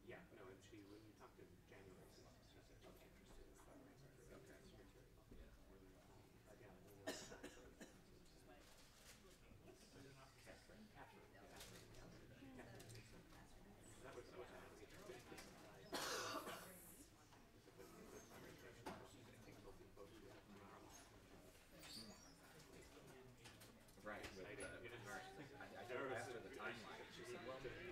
Yeah, no, and when we talked in January, she said she's interested in collaborating with this material. Again, I don't know the time, so Catherine, yeah. That was interesting. This applies to the conversation. I think both of folks we have tomorrow. Right, with Exciting, the, yes. I told her after the timeline, she said, well, maybe,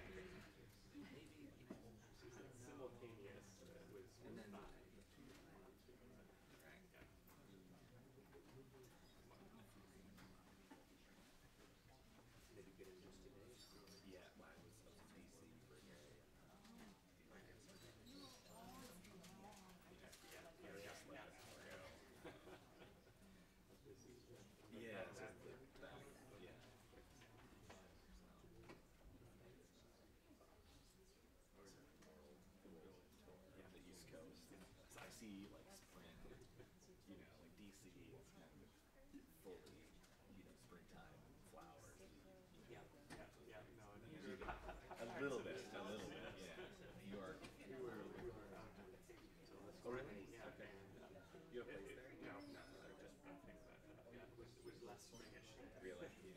She said simultaneous was and then, fine. right, Yeah. Did you get in just today? yeah, well, I was in DC for a day, and finance meeting. Just like an hour ago. Yeah, so yeah. Yeah, the East Coast. So I see like spring, like DC is kind of fully, springtime flowers. Yeah, no, A little bit, yeah. New York. we were out until this Oh, really? morning, yeah, Okay. and You have a place there? no, just nothing, but yeah, it was less springish. Really? Yeah.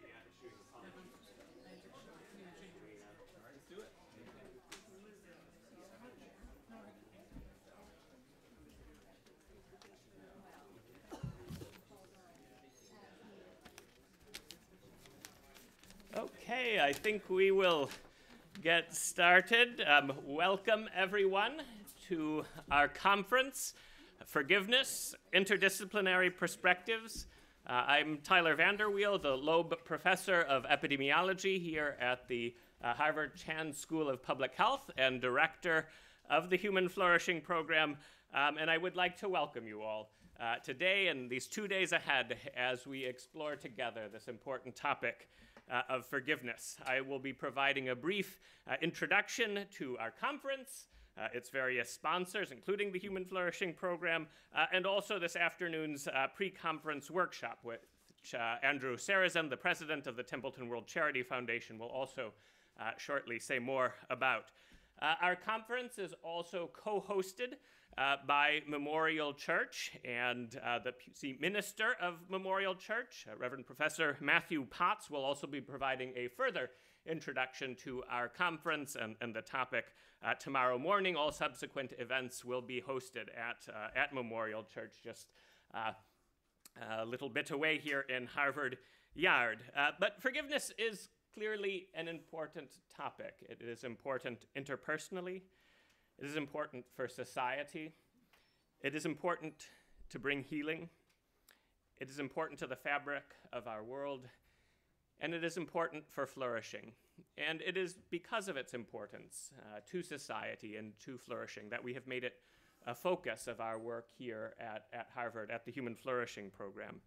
Yeah, shooting pollen. All right, let's do it. Okay, I think we will get started. Welcome, everyone, to our conference, Forgiveness, Interdisciplinary Perspectives. I'm Tyler Vanderweel, the Loeb Professor of Epidemiology here at the Harvard Chan School of Public Health and Director of the Human Flourishing Program. And I would like to welcome you all today and these 2 days ahead as we explore together this important topic of forgiveness. I will be providing a brief introduction to our conference, its various sponsors, including the Human Flourishing Program, and also this afternoon's pre-conference workshop, which Andrew Sarazin, the president of the Templeton World Charity Foundation, will also shortly say more about. Our conference is also co-hosted by Memorial Church, and the minister of Memorial Church, Reverend Professor Matthew Potts, will also be providing a further introduction to our conference and the topic tomorrow morning. All subsequent events will be hosted at Memorial Church, just a little bit away here in Harvard Yard. But forgiveness is clearly an important topic. It is important interpersonally. It is important for society. It is important to bring healing. It is important to the fabric of our world. And it is important for flourishing. And it is because of its importance to society and to flourishing that we have made it a focus of our work here at Harvard at the Human Flourishing Program.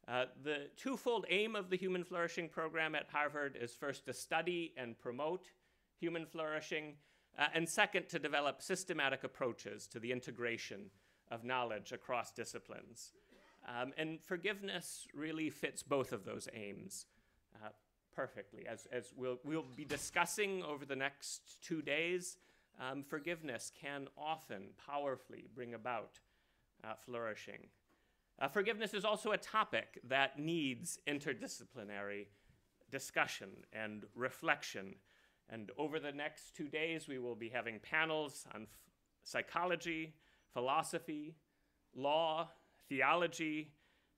The twofold aim of the Human Flourishing Program at Harvard is first to study and promote human flourishing, and second, to develop systematic approaches to the integration of knowledge across disciplines. And forgiveness really fits both of those aims perfectly. As we'll be discussing over the next 2 days, forgiveness can often powerfully bring about flourishing. Forgiveness is also a topic that needs interdisciplinary discussion and reflection. And over the next 2 days, we will be having panels on psychology, philosophy, law, theology,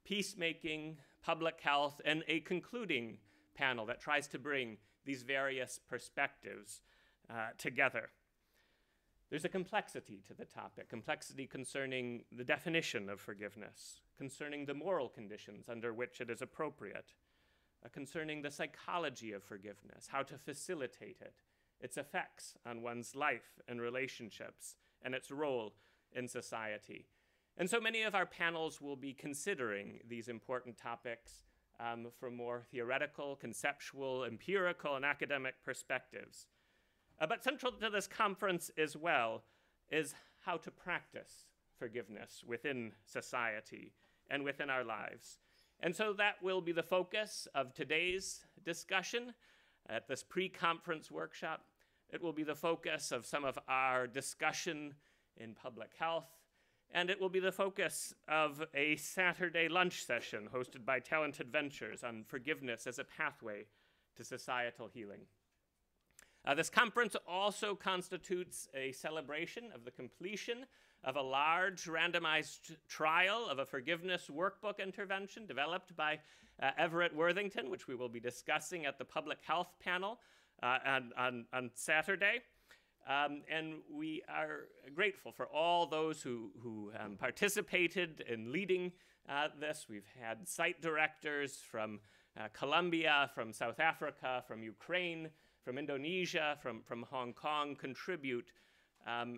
peacemaking, public health, and a concluding panel that tries to bring these various perspectives together. There's a complexity to the topic, complexity concerning the definition of forgiveness, concerning the moral conditions under which it is appropriate, concerning the psychology of forgiveness, how to facilitate it, its effects on one's life and relationships, and its role in society. And so many of our panels will be considering these important topics from more theoretical, conceptual, empirical, and academic perspectives. But central to this conference as well is how to practice forgiveness within society and within our lives. And so that will be the focus of today's discussion at this pre-conference workshop. It will be the focus of some of our discussion in public health, and it will be the focus of a Saturday lunch session hosted by Talented Ventures on forgiveness as a pathway to societal healing. This conference also constitutes a celebration of the completion of a large randomized trial of a forgiveness workbook intervention developed by Everett Worthington, which we will be discussing at the public health panel on Saturday. And we are grateful for all those who participated in leading this. We've had site directors from Colombia, from South Africa, from Ukraine, from Indonesia, from Hong Kong contribute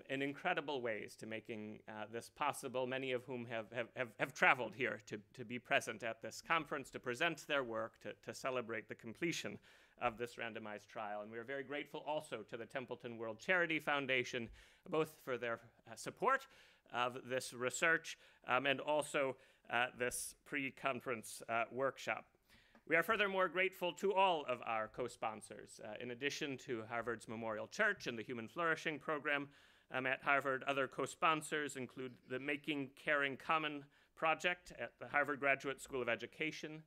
in incredible ways to making this possible, many of whom have traveled here to be present at this conference, to present their work, to celebrate the completion of this randomized trial. And we are very grateful also to the Templeton World Charity Foundation, both for their support of this research and also this pre-conference workshop. We are furthermore grateful to all of our co-sponsors. In addition to Harvard's Memorial Church and the Human Flourishing Program at Harvard, other co-sponsors include the Making Caring Common project at the Harvard Graduate School of Education,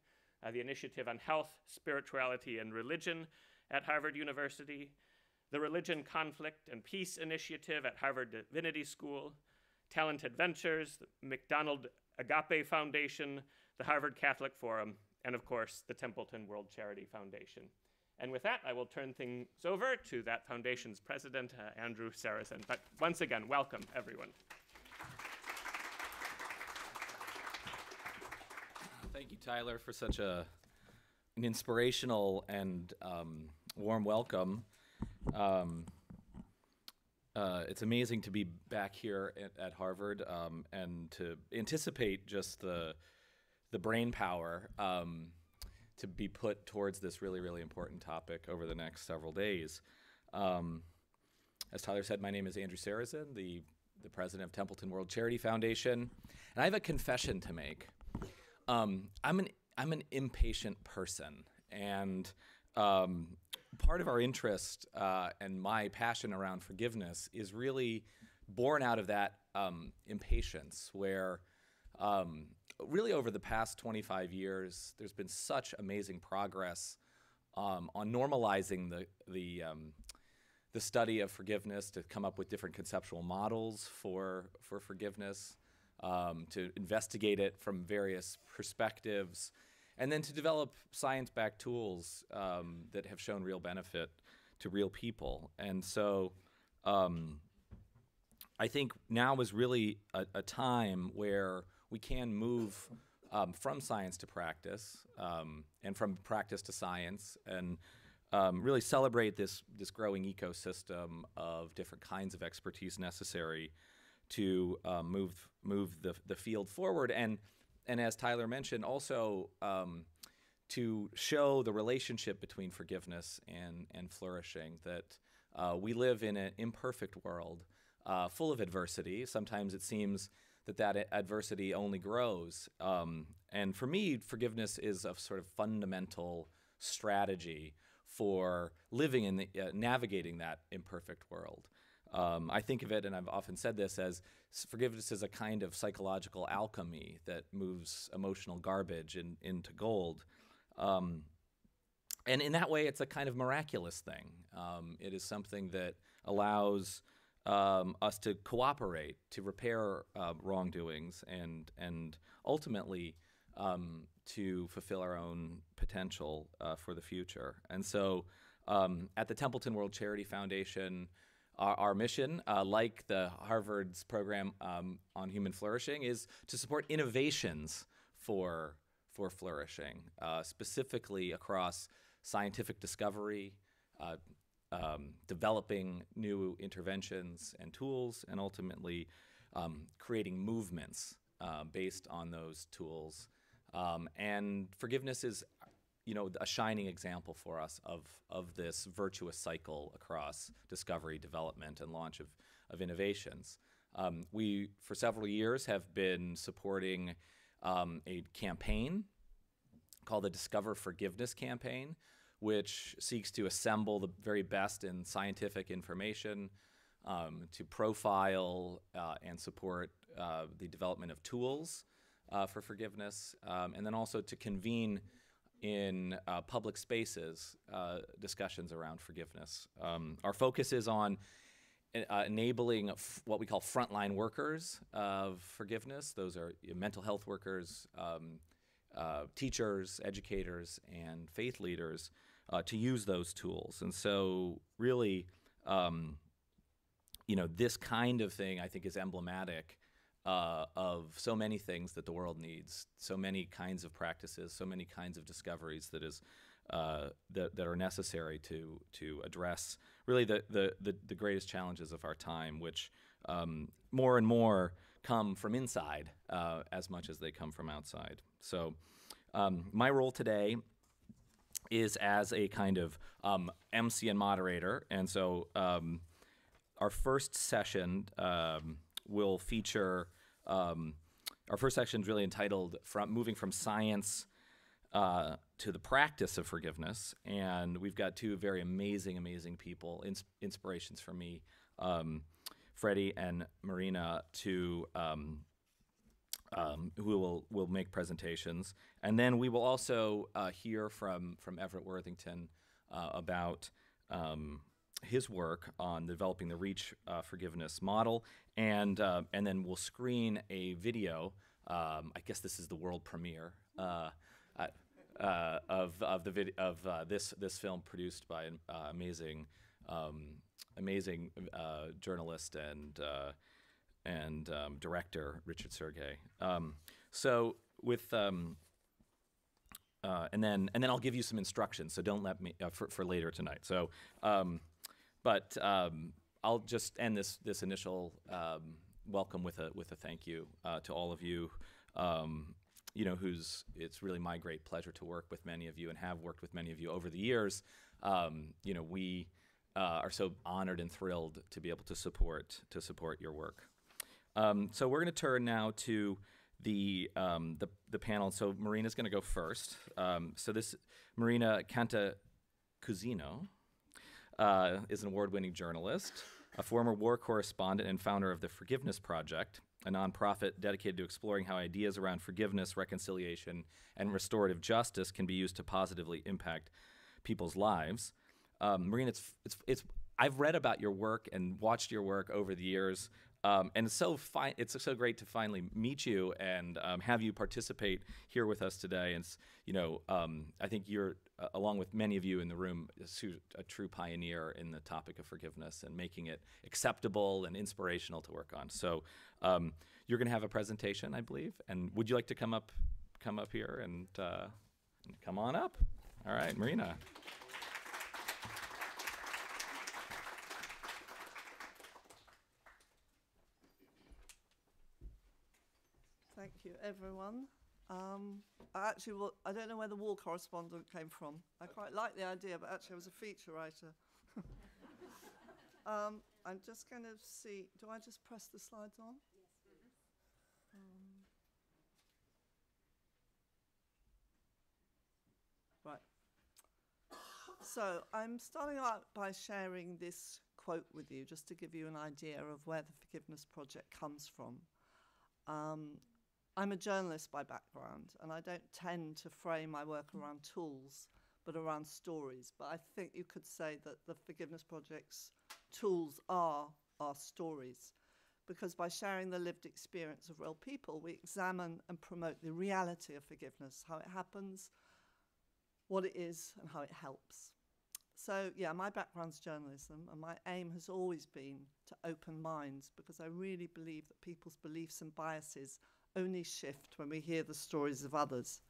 the Initiative on Health, Spirituality, and Religion at Harvard University, the Religion, Conflict, and Peace Initiative at Harvard Divinity School, Talented Ventures, the McDonald Agape Foundation, the Harvard Catholic Forum, and of course, the Templeton World Charity Foundation. And with that, I will turn things over to that foundation's president, Andrew Saracen. But once again, welcome, everyone. Thank you, Tyler, for such an inspirational and warm welcome. It's amazing to be back here at Harvard and to anticipate just the brain power to be put towards this really, really important topic over the next several days. As Tyler said, my name is Andrew Saracen, the president of Templeton World Charity Foundation, and I have a confession to make. I'm an impatient person, and part of our interest and my passion around forgiveness is really born out of that impatience, where really over the past 25 years, there's been such amazing progress on normalizing the study of forgiveness, to come up with different conceptual models for forgiveness, to investigate it from various perspectives, and then to develop science-backed tools that have shown real benefit to real people. And so I think now is really a time where we can move from science to practice, and from practice to science, and really celebrate this growing ecosystem of different kinds of expertise necessary to move the field forward. And as Tyler mentioned, also to show the relationship between forgiveness and flourishing, that we live in an imperfect world full of adversity. Sometimes it seems that adversity only grows. And for me, forgiveness is a sort of fundamental strategy for living in navigating that imperfect world. I think of it, and I've often said this, as forgiveness is a kind of psychological alchemy that moves emotional garbage into gold. And in that way, it's a kind of miraculous thing. It is something that allows us to cooperate, to repair wrongdoings, and ultimately to fulfill our own potential for the future. And so at the Templeton World Charity Foundation, our mission, like the Harvard's program on human flourishing, is to support innovations for flourishing, specifically across scientific discovery, developing new interventions and tools, and ultimately creating movements based on those tools. And forgiveness is, a shining example for us of this virtuous cycle across discovery, development, and launch of innovations. We, for several years, have been supporting a campaign called the Discover Forgiveness campaign, which seeks to assemble the very best in scientific information to profile and support the development of tools for forgiveness, and then also to convene in public spaces discussions around forgiveness. Our focus is on enabling what we call frontline workers of forgiveness. Those are mental health workers, teachers, educators, and faith leaders to use those tools. And so really, this kind of thing I think is emblematic of so many things that the world needs, so many kinds of practices, so many kinds of discoveries that are necessary to address really the greatest challenges of our time, which more and more come from inside as much as they come from outside. So my role today is as a kind of MC and moderator, and so our first session will feature. Our first section is really entitled "Moving from Science to the Practice of Forgiveness," and we've got two very amazing people, inspirations for me, Freddie and Marina, who will make presentations, and then we will also hear from Everett Worthington about his work on developing the REACH forgiveness model, and then we'll screen a video. I guess this is the world premiere of this film produced by an amazing journalist and director Richard Sergey. So with and then I'll give you some instructions. So don't let me for later tonight. So. But I'll just end this initial welcome with a thank you to all of you. It's really my great pleasure to work with many of you and have worked with many of you over the years. We are so honored and thrilled to be able to support your work. So we're going to turn now to the panel. So Marina's going to go first. So this Marina Cantacuzino is an award-winning journalist, a former war correspondent and founder of the Forgiveness Project, a nonprofit dedicated to exploring how ideas around forgiveness, reconciliation, and restorative justice can be used to positively impact people's lives. Marina, I've read about your work and watched your work over the years, and it's so great to finally meet you and have you participate here with us today. And I think you're, along with many of you in the room, a true pioneer in the topic of forgiveness and making it acceptable and inspirational to work on. So you're going to have a presentation, I believe. And would you like to come up here and come on up? All right, Marina. Thank you, everyone. I don't know where the war correspondent came from. I quite like the idea, but actually I was a feature writer. I'm just going to see, do I just press the slides on? Yes. Right. So I'm starting out by sharing this quote with you, just to give you an idea of where the Forgiveness Project comes from. I'm a journalist by background, and I don't tend to frame my work around tools, but around stories. But I think you could say that the Forgiveness Project's tools are our stories, because by sharing the lived experience of real people, we examine and promote the reality of forgiveness, how it happens, what it is, and how it helps. So, yeah, my background's journalism, and my aim has always been to open minds, because I really believe that people's beliefs and biases only shift when we hear the stories of others.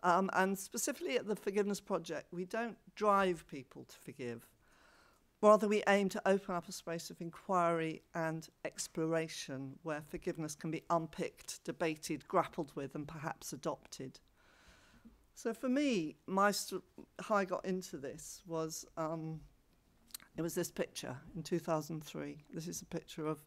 And specifically at the Forgiveness Project, we don't drive people to forgive. Rather, we aim to open up a space of inquiry and exploration where forgiveness can be unpicked, debated, grappled with, and perhaps adopted. So for me, how I got into this was, it was this picture in 2003. This is a picture of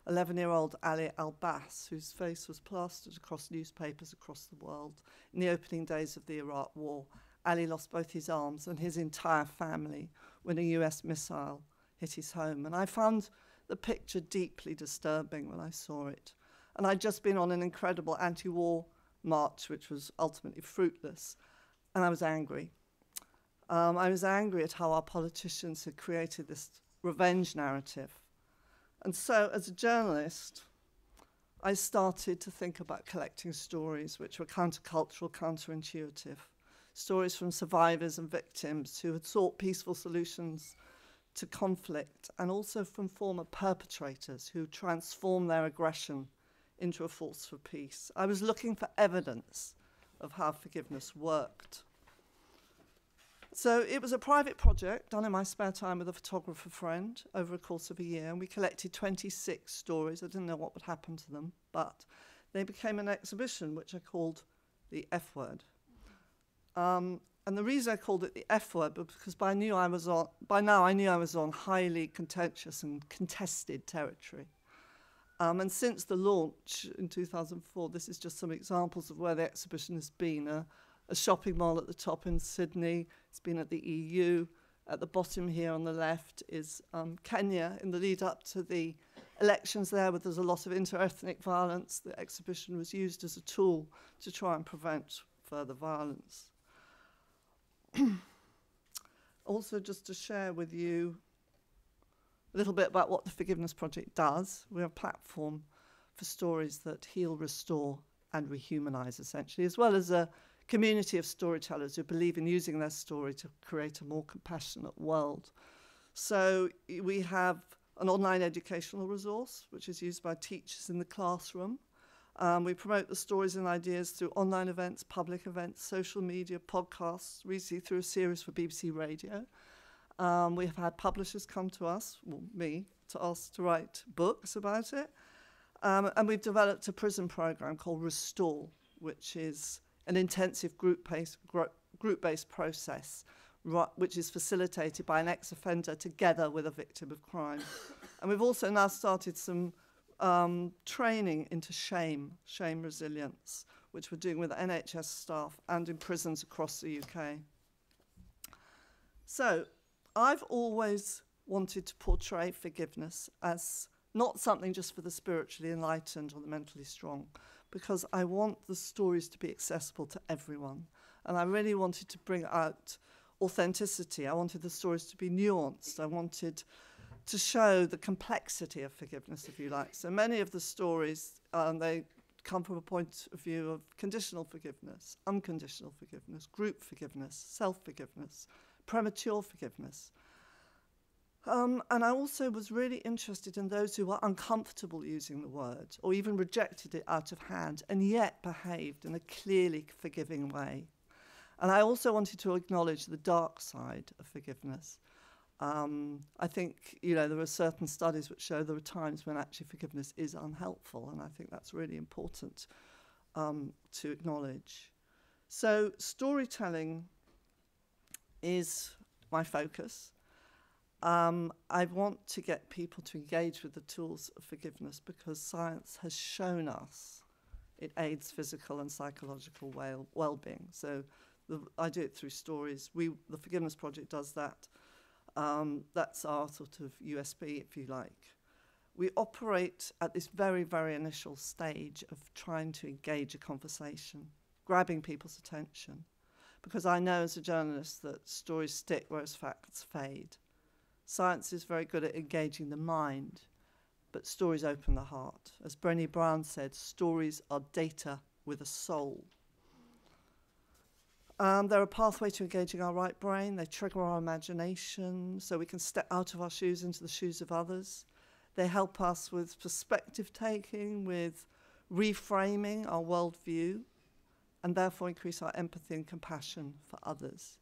11-year-old Ali Al-Bass, whose face was plastered across newspapers across the world. In the opening days of the Iraq War, Ali lost both his arms and his entire family when a US missile hit his home. And I found the picture deeply disturbing when I saw it. And I'd just been on an incredible anti-war march, which was ultimately fruitless, and I was angry. I was angry at how our politicians had created this revenge narrative. And so, as a journalist, I started to think about collecting stories which were countercultural, counterintuitive, stories from survivors and victims who had sought peaceful solutions to conflict, and also from former perpetrators who transformed their aggression into a force for peace. I was looking for evidence of how forgiveness worked. So it was a private project done in my spare time with a photographer friend over a course of a year, and we collected 26 stories. I didn't know what would happen to them, but they became an exhibition which I called the F Word. And the reason I called it the F Word was because by now I knew I was on highly contentious and contested territory. And since the launch in 2004, this is just some examples of where the exhibition has been. A shopping mall at the top in Sydney. It's been at the EU. At the bottom here on the left is Kenya in the lead up to the elections there, where there's a lot of inter-ethnic violence. The exhibition was used as a tool to try and prevent further violence. Also, just to share with you a little bit about what the Forgiveness Project does. We're a platform for stories that heal, restore, and rehumanize, essentially, as well as a community of storytellers who believe in using their story to create a more compassionate world. So we have an online educational resource, which is used by teachers in the classroom. We promote the stories and ideas through online events, public events, social media, podcasts, recently through a series for BBC Radio. We have had publishers come to us, well, me, to ask to write books about it. And we've developed a prison program called Restore, which is an intensive group-based process, which is facilitated by an ex-offender together with a victim of crime. And we've also now started some training into shame resilience, which we're doing with NHS staff and in prisons across the UK. So I've always wanted to portray forgiveness as not something just for the spiritually enlightened or the mentally strong, because I want the stories to be accessible to everyone. And I really wanted to bring out authenticity. I wanted the stories to be nuanced. I wanted to show the complexity of forgiveness, if you like. So many of the stories, they come from a point of view of conditional forgiveness, unconditional forgiveness, group forgiveness, self-forgiveness, premature forgiveness. And I also was really interested in those who were uncomfortable using the word or even rejected it out of hand and yet behaved in a clearly forgiving way. And I also wanted to acknowledge the dark side of forgiveness. I think, there are certain studies which show there are times when actually forgiveness is unhelpful, and I think that's really important to acknowledge. So storytelling is my focus. I want to get people to engage with the tools of forgiveness because science has shown us it aids physical and psychological well-being. So I do it through stories. The Forgiveness Project does that. That's our sort of USP, if you like. We operate at this very, very initial stage of trying to engage a conversation, grabbing people's attention, because I know as a journalist that stories stick whereas facts fade. Science is very good at engaging the mind, but stories open the heart. As Brené Brown said, stories are data with a soul. They're a pathway to engaging our right brain. They trigger our imagination so we can step out of our shoes into the shoes of others. They help us with perspective taking, with reframing our worldview, and therefore increase our empathy and compassion for others.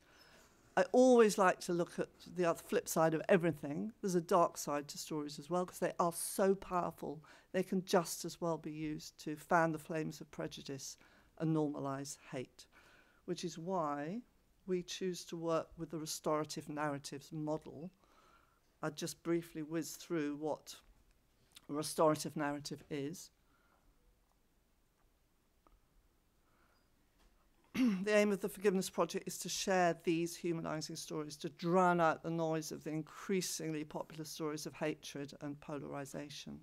I always like to look at the other flip side of everything. There's a dark side to stories as well because they are so powerful. They can just as well be used to fan the flames of prejudice and normalize hate, which is why we choose to work with the restorative narratives model. I'll just briefly whiz through what a restorative narrative is. The aim of the Forgiveness Project is to share these humanising stories, to drown out the noise of the increasingly popular stories of hatred and polarisation.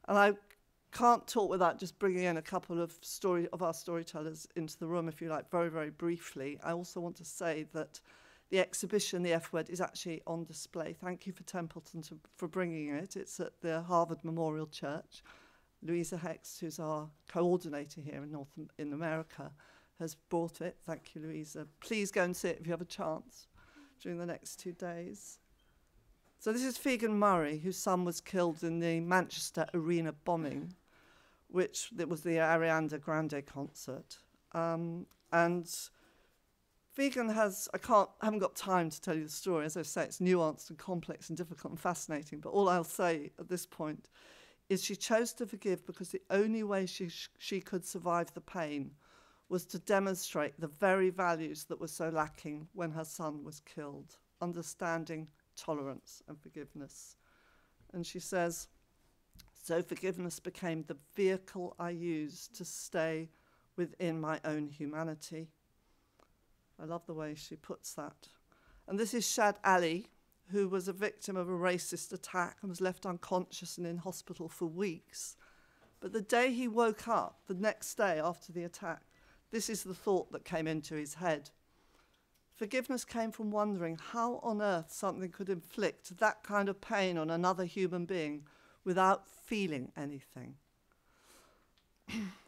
And I can't talk without just bringing in a couple of our storytellers into the room, if you like, very, very briefly. I also want to say that the exhibition, The F Word, is actually on display. Thank you for Templeton for bringing it. It's at the Harvard Memorial Church. Louisa Hex, who's our coordinator here in America, has brought it. Thank you, Louisa. Please go and see it if you have a chance during the next 2 days. So this is Figan Murray, whose son was killed in the Manchester Arena bombing, which it was the Ariana Grande concert. And Figan has, I haven't got time to tell you the story. As I say, it's nuanced and complex and difficult and fascinating. But all I'll say at this point is she chose to forgive because the only way she could survive the pain was to demonstrate the very values that were so lacking when her son was killed: understanding, tolerance, and forgiveness. And she says, so forgiveness became the vehicle I used to stay within my own humanity. I love the way she puts that. And this is Shad Ali, who was a victim of a racist attack and was left unconscious and in hospital for weeks. But the day he woke up, the next day after the attack, this is the thought that came into his head. Forgiveness came from wondering how on earth something could inflict that kind of pain on another human being without feeling anything.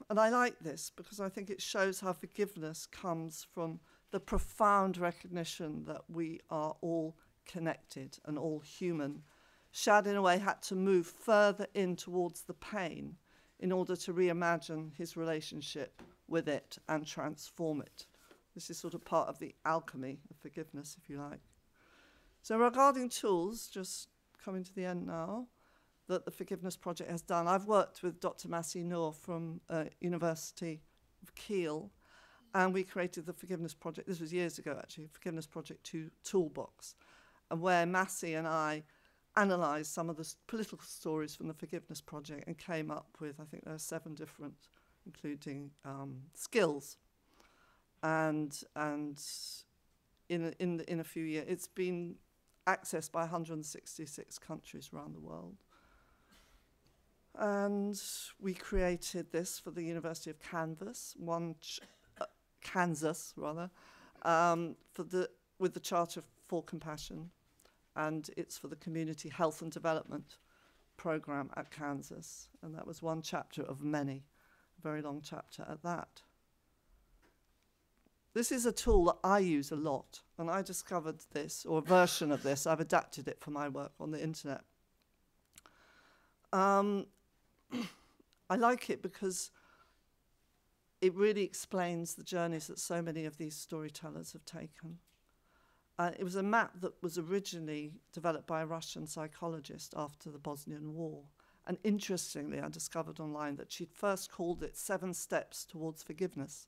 And I like this because I think it shows how forgiveness comes from the profound recognition that we are all connected and all human. Shad, in a way, had to move further in towards the pain in order to reimagine his relationship with it and transform it. This is sort of part of the alchemy of forgiveness, if you like. So regarding tools, just coming to the end now, that the Forgiveness Project has done, I've worked with Dr. Masih Noor from University of Kiel, and we created the Forgiveness Project, this was years ago actually, Forgiveness Project 2 Toolbox, and where Masih and I analysed some of the political stories from the Forgiveness Project and came up with, I think there are 7 different, including skills. And in a few years, it's been accessed by 166 countries around the world. And we created this for the University of Kansas, with the Charter for Compassion, and it's for the Community Health and Development Program at Kansas. And that was one chapter of many, a very long chapter at that. This is a tool that I use a lot, and I discovered this, or a version of this. I've adapted it for my work on the internet. I like it because it really explains the journeys that so many of these storytellers have taken. It was a map that was originally developed by a Russian psychologist after the Bosnian War. And interestingly, I discovered online that she'd first called it 7 Steps Towards Forgiveness.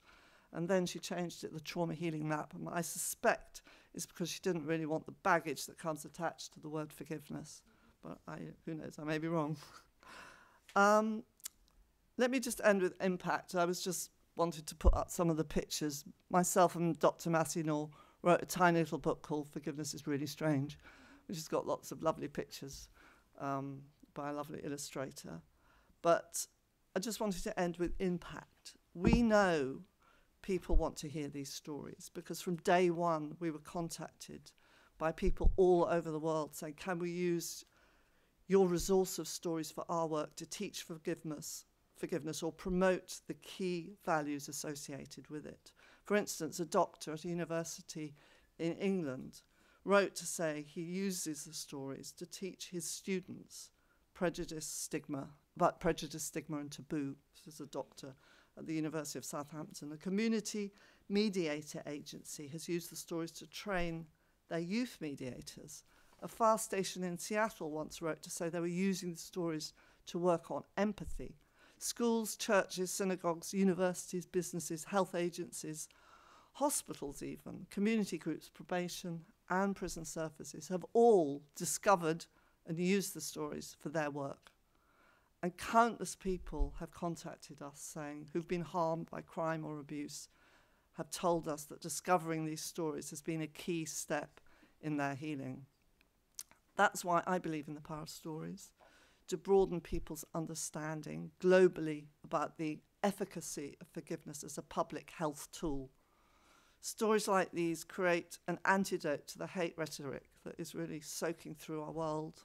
And then she changed it the Trauma Healing Map. And I suspect it's because she didn't really want the baggage that comes attached to the word forgiveness. But who knows, I may be wrong. Let me just end with impact. I was just wanted to put up some of the pictures. Myself and Dr. Masih Noor wrote a tiny little book called Forgiveness is Really Strange, which has got lots of lovely pictures by a lovely illustrator. But I just wanted to end with impact. We know people want to hear these stories because from day one we were contacted by people all over the world saying, can we use your resource of stories for our work to teach forgiveness or promote the key values associated with it. For instance, a doctor at a university in England wrote to say he uses the stories to teach his students prejudice, stigma, and taboo. This is a doctor at the University of Southampton. A community mediator agency has used the stories to train their youth mediators. A fire station in Seattle once wrote to say they were using the stories to work on empathy. Schools, churches, synagogues, universities, businesses, health agencies, hospitals even, community groups, probation, and prison services have all discovered and used the stories for their work. And countless people have contacted us saying, who've been harmed by crime or abuse, have told us that discovering these stories has been a key step in their healing. That's why I believe in the power of stories, to broaden people's understanding globally about the efficacy of forgiveness as a public health tool. Stories like these create an antidote to the hate rhetoric that is really soaking through our world.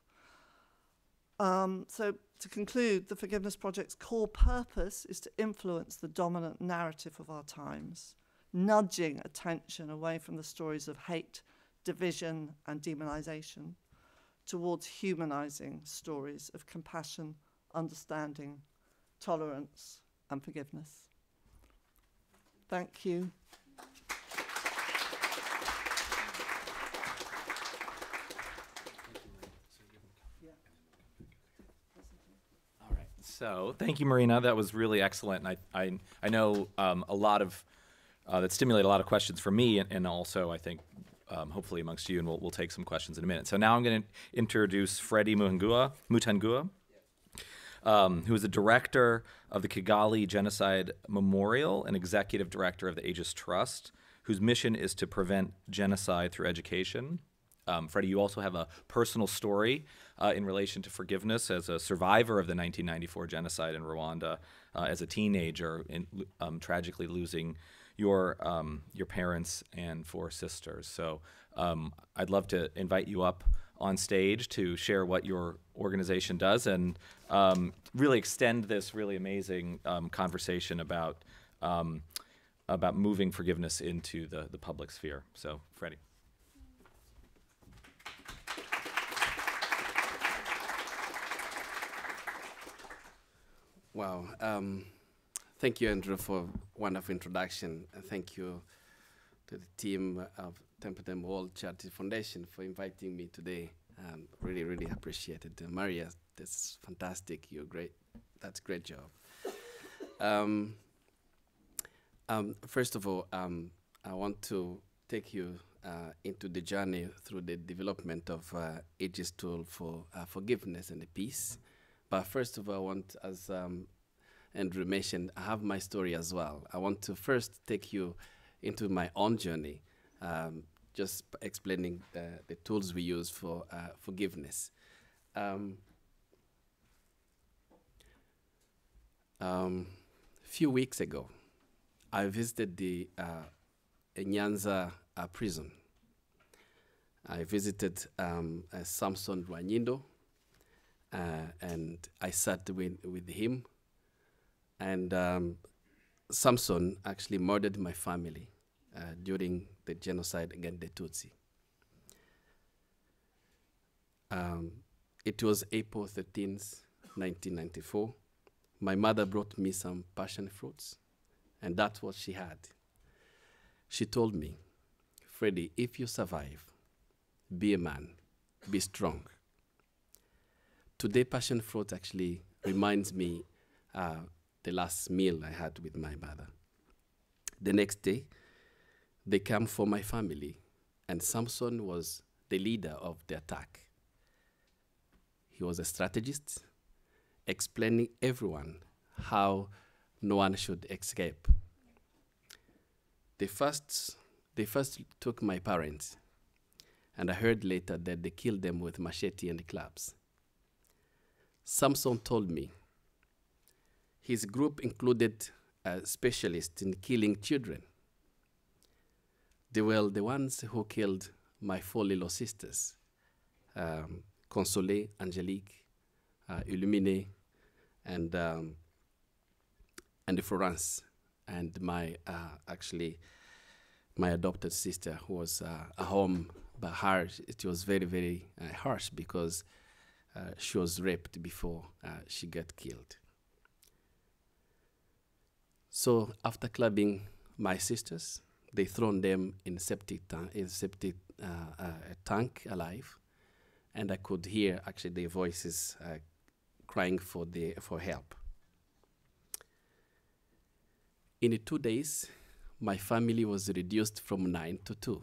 So to conclude, the Forgiveness Project's core purpose is to influence the dominant narrative of our times, nudging attention away from the stories of hate, division, and demonization towards humanizing stories of compassion, understanding, tolerance, and forgiveness. Thank you. All right. So thank you, Marina. That was really excellent. And I know a lot of that stimulated a lot of questions for me, and also I think hopefully amongst you, and we'll take some questions in a minute. So now I'm going to introduce Freddie Mutangua, who is the director of the Kigali Genocide Memorial and executive director of the Aegis Trust, whose mission is to prevent genocide through education. Freddie, you also have a personal story in relation to forgiveness as a survivor of the 1994 genocide in Rwanda, as a teenager, tragically losing your parents and 4 sisters. So I'd love to invite you up on stage to share what your organization does and really extend this really amazing conversation about moving forgiveness into the public sphere. So, Freddie. Wow. Thank you, Andrew, for a wonderful introduction. And thank you to the team of Templeton World Charity Foundation for inviting me today. Really, really appreciate it. Maria, that's fantastic. You're great. That's a great job. First of all, I want to take you into the journey through the development of Aegis tool for forgiveness and peace. But first of all, I want, as Andrew mentioned, I have my story as well. I want to first take you into my own journey, just explaining the tools we use for forgiveness. Few weeks ago, I visited the Nyanza prison. I visited Samson Rwanyindo, and I sat with him. And Samson actually murdered my family during the genocide against the Tutsi. It was April 13th, 1994. My mother brought me some passion fruits, and that's what she had. She told me, Freddie, if you survive, be a man, be strong. Today, passion fruit actually reminds me the last meal I had with my mother. The next day, they came for my family, and Samson was the leader of the attack. He was a strategist, explaining everyone how no one should escape. They first took my parents, and I heard later that they killed them with machete and clubs. Samson told me his group included specialists in killing children. They were the ones who killed my 4 little sisters, Consolée, Angélique, Illuminée, and Florence, and my my adopted sister, who was at home, but her, it was very, very harsh because she was raped before she got killed. So after clubbing my sisters, they thrown them in septic tank alive, and I could hear actually their voices crying for help. In 2 days, my family was reduced from 9 to 2,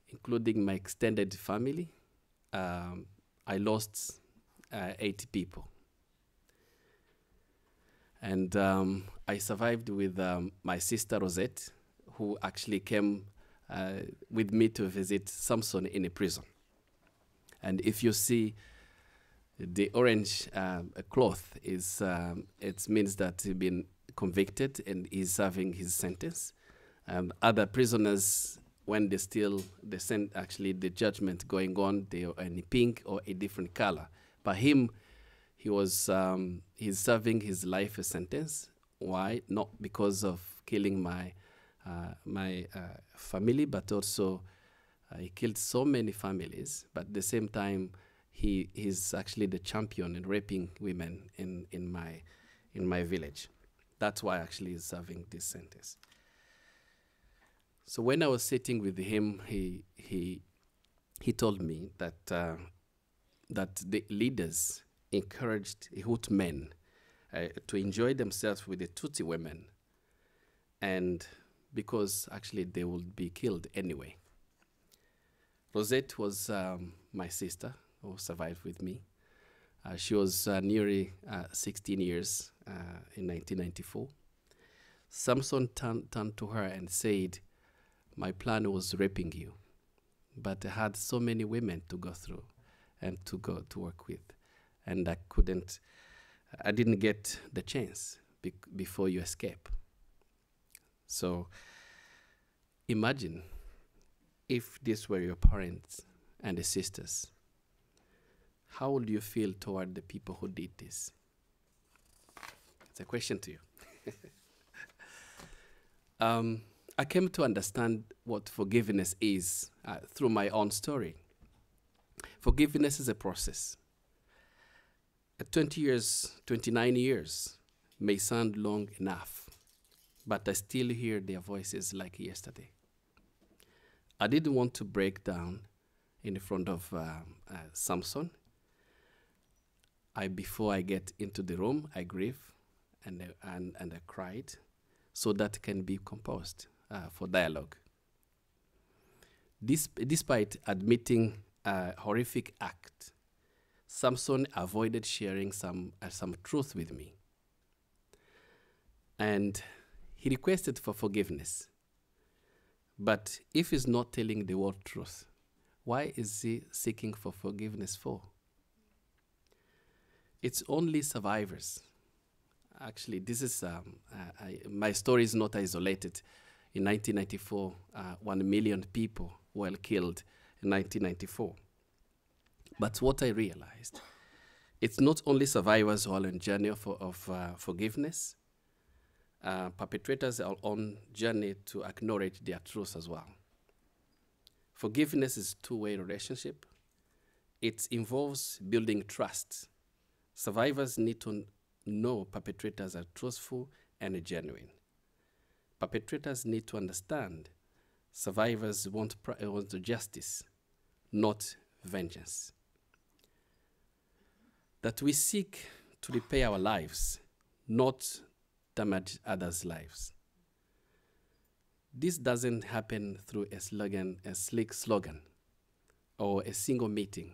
including my extended family. I lost 80 people And I survived with my sister Rosette, who actually came with me to visit Samson in a prison. And if you see the orange cloth, it means that he's been convicted and is serving his sentence. Other prisoners, when they still, actually the judgment going on, they are in pink or a different color. But him, he's serving his life sentence. Why? Not because of killing my family, but also he killed so many families. But at the same time, he's actually the champion in raping women in my village. That's why actually he's serving this sentence. So when I was sitting with him, he told me that the leaders encouraged Hut men to enjoy themselves with the Tutsi women, and because actually they would be killed anyway. Rosette was my sister who survived with me. She was nearly 16 years in 1994. Samson turned to her and said, "My plan was raping you, but I had so many women to go through and to go to work with, and I didn't get the chance before you escape." So imagine if these were your parents and the sisters. How would you feel toward the people who did this? It's a question to you. I came to understand what forgiveness is through my own story. Forgiveness is a process. 29 years may sound long enough, but I still hear their voices like yesterday. I didn't want to break down in front of Samson. Before I get into the room, I grieve and I cried, so that can be composed for dialogue. Despite admitting a horrific act, Samson avoided sharing some truth with me. And he requested for forgiveness. But if he's not telling the whole truth, why is he seeking for forgiveness for? It's only survivors. Actually, this is my story is not isolated. In 1994, 1 million people were killed in 1994. But what I realized, it's not only survivors who are on journey of forgiveness. Perpetrators are on journey to acknowledge their truth as well. Forgiveness is a two-way relationship. It involves building trust. Survivors need to know perpetrators are truthful and genuine. Perpetrators need to understand survivors want justice, not vengeance. That we seek to repair our lives, not damage others' lives. This doesn't happen through a slick slogan, or a single meeting,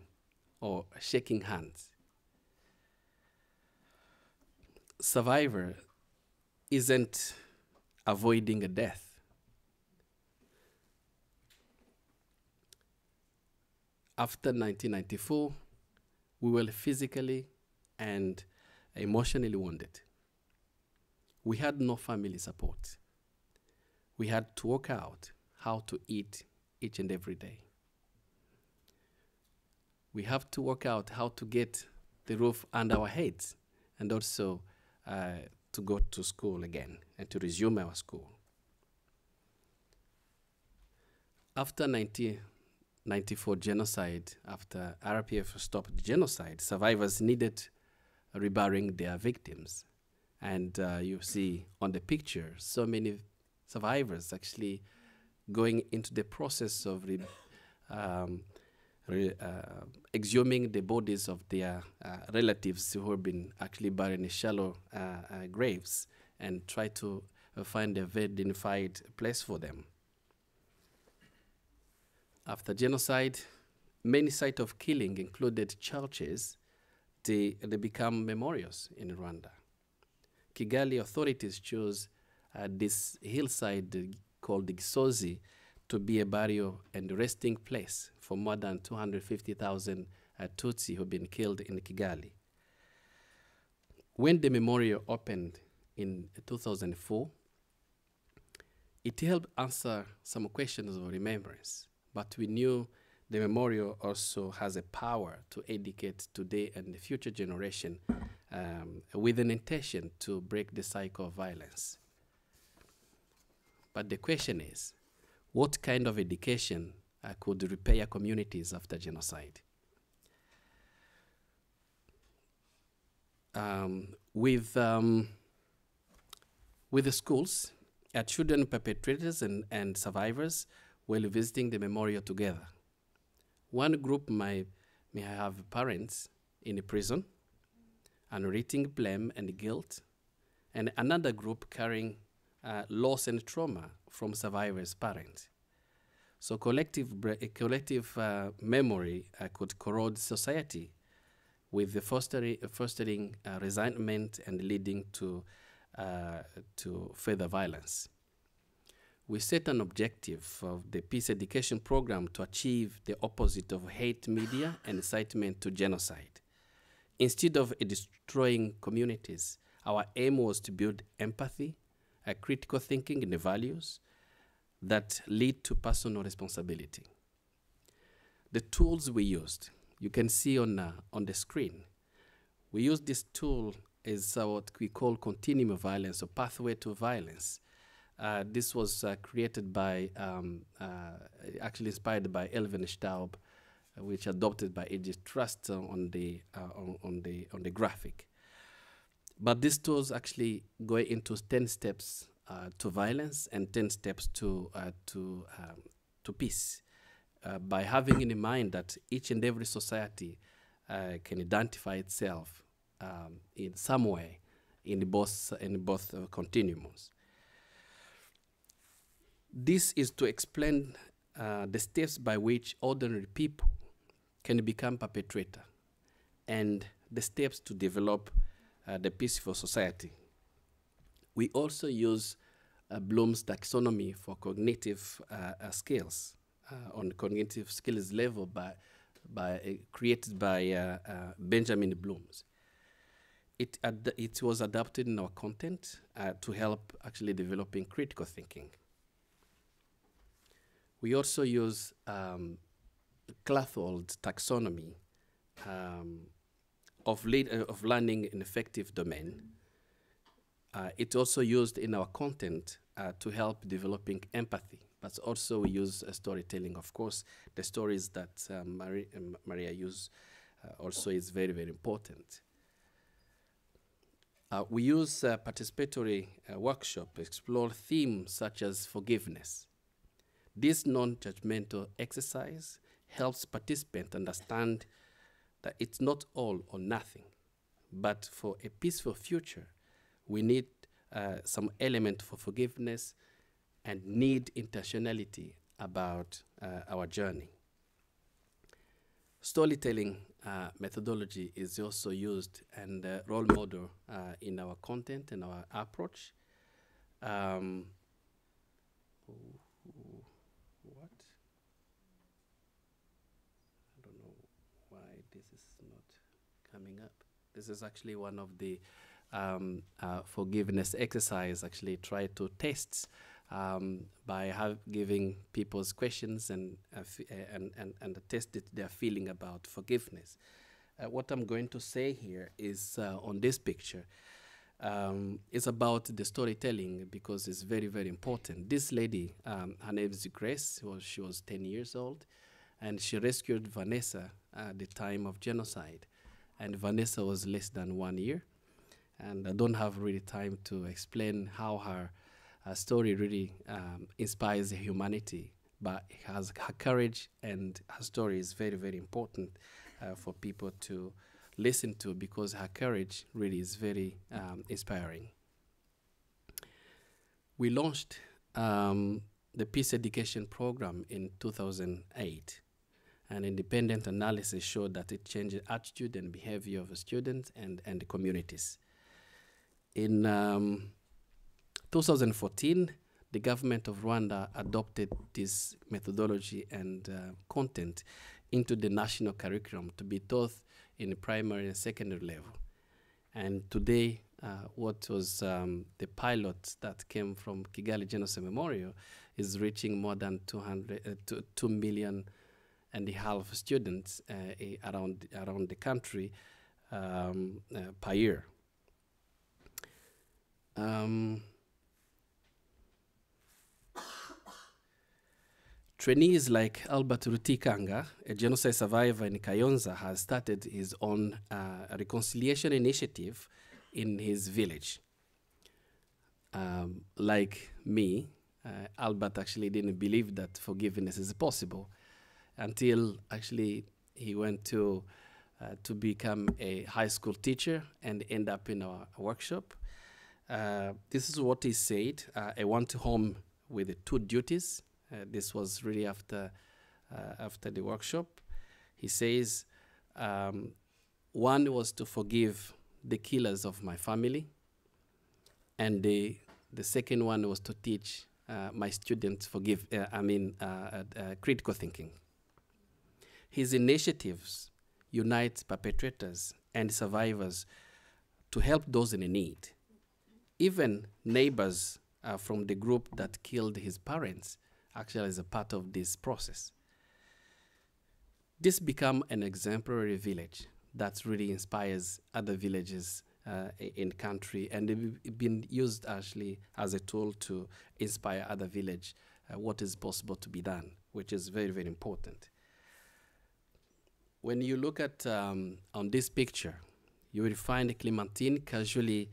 or shaking hands. Survivor isn't avoiding a death. After 1994, we were physically and emotionally wounded. We had no family support. We had to work out how to eat each and every day. We have to work out how to get the roof under our heads, and also to go to school again and to resume our school. After 1994 genocide, after RPF stopped the genocide, survivors needed reburying their victims. And you see on the picture, so many survivors actually going into the process of exhuming the bodies of their relatives who have been actually buried in shallow graves, and try to find a very dignified place for them. After genocide, many sites of killing, included churches, they become memorials in Rwanda. Kigali authorities chose this hillside called the Gisozi to be a burial and resting place for more than 250,000 Tutsi who've been killed in Kigali. When the memorial opened in 2004, it helped answer some questions of remembrance, but we knew the memorial also has a power to educate today and the future generation with an intention to break the cycle of violence. But the question is, what kind of education could repair communities after genocide? With the schools, children perpetrators and survivors will visiting the memorial together. One group may have parents in a prison and rating blame and guilt, and another group carrying loss and trauma from survivors' parents. So collective memory could corrode society with the fostering resentment and leading to further violence. We set an objective of the peace education program to achieve the opposite of hate media and incitement to genocide. Instead of destroying communities, our aim was to build empathy, critical thinking, and the values that lead to personal responsibility. The tools we used, you can see on the screen. We used this tool as what we call continuum of violence or pathway to violence. This was created by, actually inspired by Elvin Staub, which adopted by Edith Trust on the graphic. But these tools actually go into 10 steps to violence and 10 steps to peace. By having in mind that each and every society can identify itself in some way in both continuums. This is to explain the steps by which ordinary people can become perpetrator and the steps to develop the peaceful society. We also use Bloom's taxonomy for cognitive skills on cognitive skills level created by Benjamin Bloom's. It was adapted in our content to help actually developing critical thinking. We also use Clathold's taxonomy of learning an effective domain. It's also used in our content to help developing empathy, but also we use storytelling. Of course, the stories that Maria used also is very, very important. We use participatory workshop to explore themes such as forgiveness. This non-judgmental exercise helps participants understand that it's not all or nothing, but for a peaceful future, we need some element for forgiveness and need intentionality about our journey. Storytelling methodology is also used and role model in our content and our approach. What? I don't know why this is not coming up. This is actually one of the forgiveness exercise. Actually, try to test by giving people's questions and test their feeling about forgiveness. What I'm going to say here is on this picture. It's about the storytelling because it's very, very important. This lady, her name is Grace. She was 10 years old, and she rescued Vanessa at the time of genocide. And Vanessa was less than 1 year. And I don't have really time to explain how her story really inspires humanity, but her courage and her story is very, very important for people to listen to because her courage really is very inspiring. We launched the Peace Education Program in 2008. An independent analysis showed that it changed attitude and behavior of the students and the communities. In 2014, the government of Rwanda adopted this methodology and content into the national curriculum to be taught in the primary and secondary level. And today, what was the pilot that came from Kigali Genocide Memorial is reaching more than 2 million and a half students around the country per year. Trainees like Albert Rutikanga, a genocide survivor in Kayonza, has started his own reconciliation initiative in his village. Like me, Albert actually didn't believe that forgiveness is possible until actually he went to become a high school teacher and end up in our workshop. This is what he said. I went home with 2 duties. This was really after the workshop. He says, one was to forgive the killers of my family, and the second one was to teach my students critical thinking. His initiatives unite perpetrators and survivors to help those in need. Even neighbors from the group that killed his parents actually is a part of this process. This become an exemplary village that really inspires other villages in the country, and it's been used actually as a tool to inspire other village what is possible to be done, which is very, very important. When you look at on this picture, you will find Clementine casually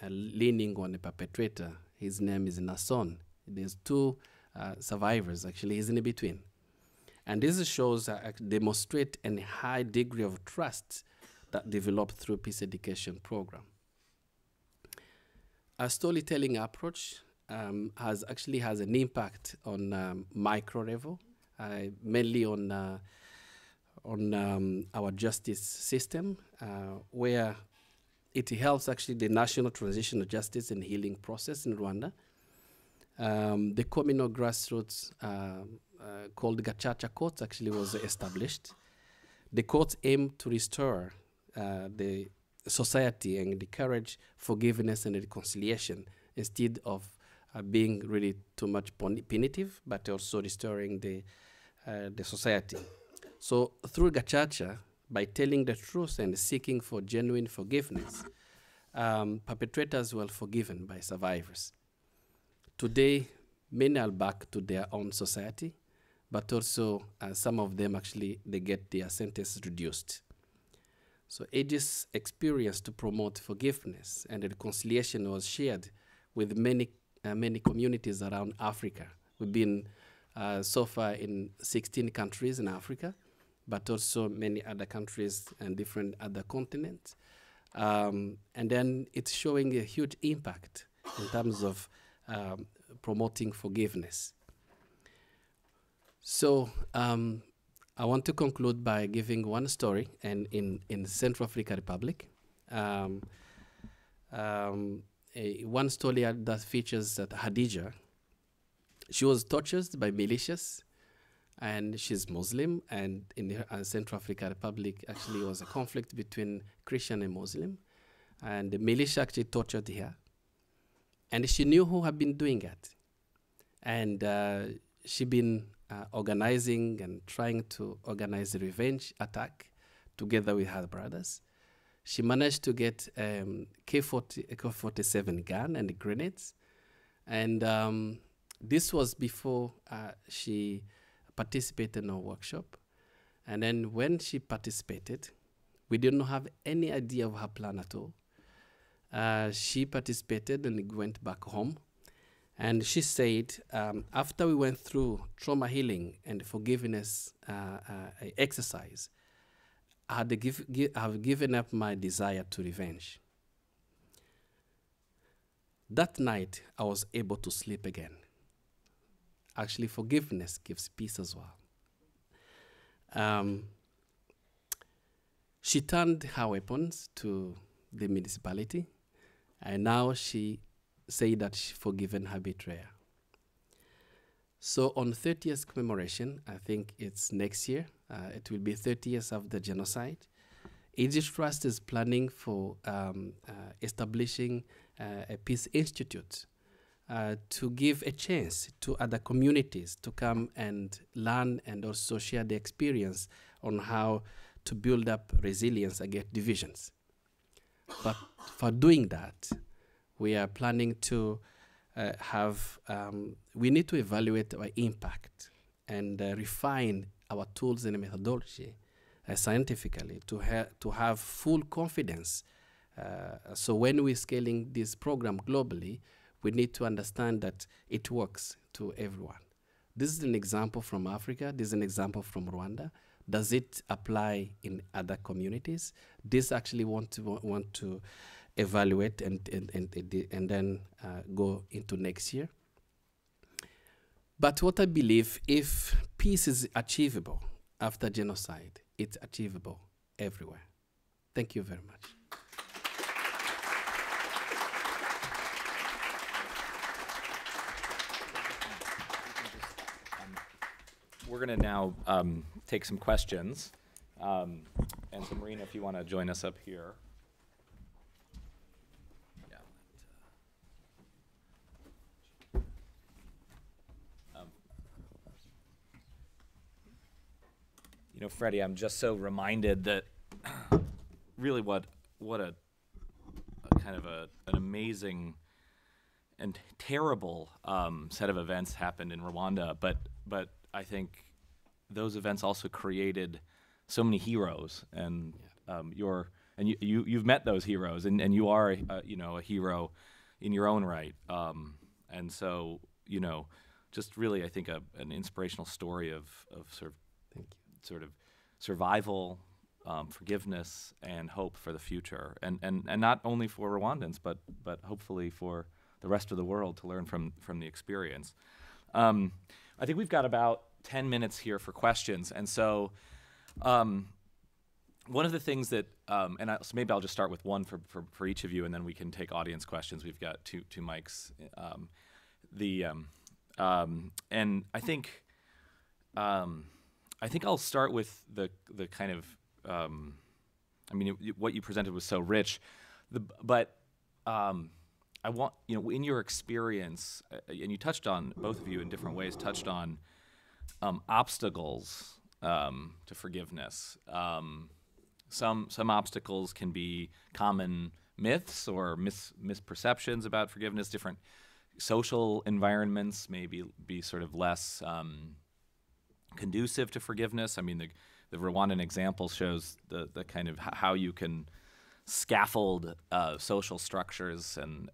leaning on the perpetrator. His name is Nasson. There's 2 survivors, actually, he's in between. And this shows, demonstrate a high degree of trust that developed through peace education program. A storytelling approach has an impact on micro level, mainly on our justice system, where it helps actually the national transitional justice and healing process in Rwanda. The communal grassroots called Gacaca Courts actually was established. The courts aim to restore the society and encourage forgiveness and reconciliation instead of being really too much punitive, but also restoring the society. So through Gacaca, by telling the truth and seeking for genuine forgiveness, perpetrators were forgiven by survivors. Today, many are back to their own society, but also some of them actually, they get their sentence reduced. So Aegis' experience to promote forgiveness and reconciliation was shared with many communities around Africa. We've been so far in 16 countries in Africa, but also many other countries and different other continents. And then it's showing a huge impact in terms of promoting forgiveness. So I want to conclude by giving one story, and in Central African Republic, one story that features that Hadija. She was tortured by militias, and she's Muslim, and in the Central African Republic actually was a conflict between Christian and Muslim, and the militia actually tortured her, and she knew who had been doing it, and she'd been organizing and trying to organize a revenge attack together with her brothers. She managed to get K-47 gun and grenades, and this was before she participated in a workshop. And then when she participated, we didn't have any idea of her plan at all. She participated and went back home. And she said, after we went through trauma healing and forgiveness exercise, I have given up my desire to revenge. That night, I was able to sleep again. Actually, forgiveness gives peace as well. She turned her weapons to the municipality, And now she said that she forgiven her betrayer. So on 30th commemoration, I think it's next year, it will be 30 years of the genocide. Egypt Trust is planning for establishing a peace institute to give a chance to other communities to come and learn and also share the experience on how to build up resilience against divisions. But for doing that, we are planning to we need to evaluate our impact and refine our tools and methodology scientifically to have full confidence. So when we're scaling this program globally, we need to understand that it works to everyone. This is an example from Africa. This is an example from Rwanda. Does it apply in other communities? This actually want to evaluate and then go into next year. But what I believe, if peace is achievable after genocide, it's achievable everywhere. Thank you very much. We're going to now take some questions. And so, Marina, if you want to join us up here. You know, Freddie, I'm just so reminded that really what a kind of an amazing and terrible set of events happened in Rwanda, but I think those events also created so many heroes, and you've met those heroes, and you are a hero in your own right, and so just really I think an inspirational story of sort of survival, forgiveness, and hope for the future, and not only for Rwandans, but hopefully for the rest of the world to learn from the experience. I think we've got about 10 minutes here for questions, and so one of the things that, so maybe I'll just start with one for each of you, and then we can take audience questions. We've got two mics. And I think I'll start with the kind of, what you presented was so rich, but I want, in your experience, and you touched on, both of you in different ways, touched on obstacles to forgiveness. Some obstacles can be common myths or misperceptions about forgiveness. Different social environments may be sort of less conducive to forgiveness. I mean, the Rwandan example shows the kind of how you can scaffold social structures and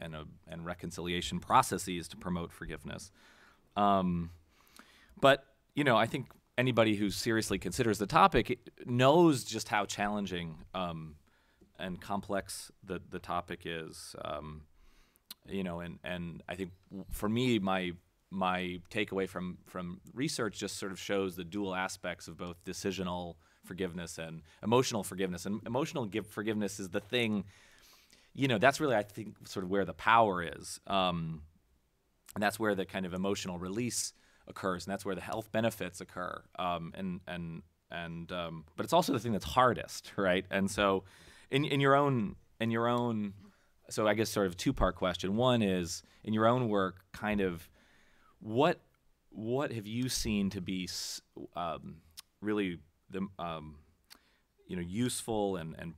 reconciliation processes to promote forgiveness. But I think anybody who seriously considers the topic knows just how challenging and complex the topic is. And I think for me, my takeaway from research just sort of shows the dual aspects of both decisional forgiveness and emotional forgiveness. And emotional forgiveness is the thing, that's really, I think, sort of where the power is. And that's where the kind of emotional release occurs, and that's where the health benefits occur. But it's also the thing that's hardest, right? And so in your own, so I guess sort of two-part question. One is, in your own work, kind of what have you seen to be really the useful and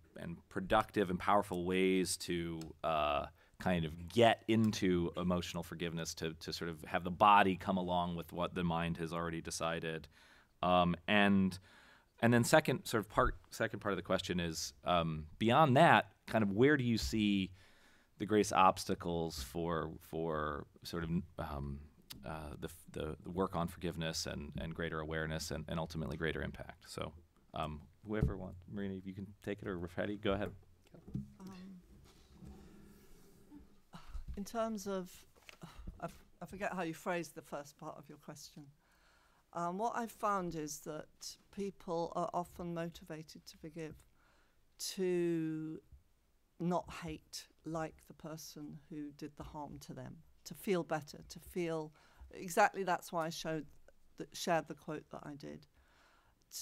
productive and powerful ways to kind of get into emotional forgiveness, to sort of have the body come along with what the mind has already decided, and then second part of the question is, beyond that, kind of where do you see the greatest obstacles for sort of the work on forgiveness and greater awareness and ultimately greater impact? So whoever wants, Marina, if you can take it, or Rafati, go ahead. In terms of, I forget how you phrased the first part of your question. What I've found is that people are often motivated to forgive to not hate like the person who did the harm to them, to feel better, to feel exactly. That's why I shared the quote that I did,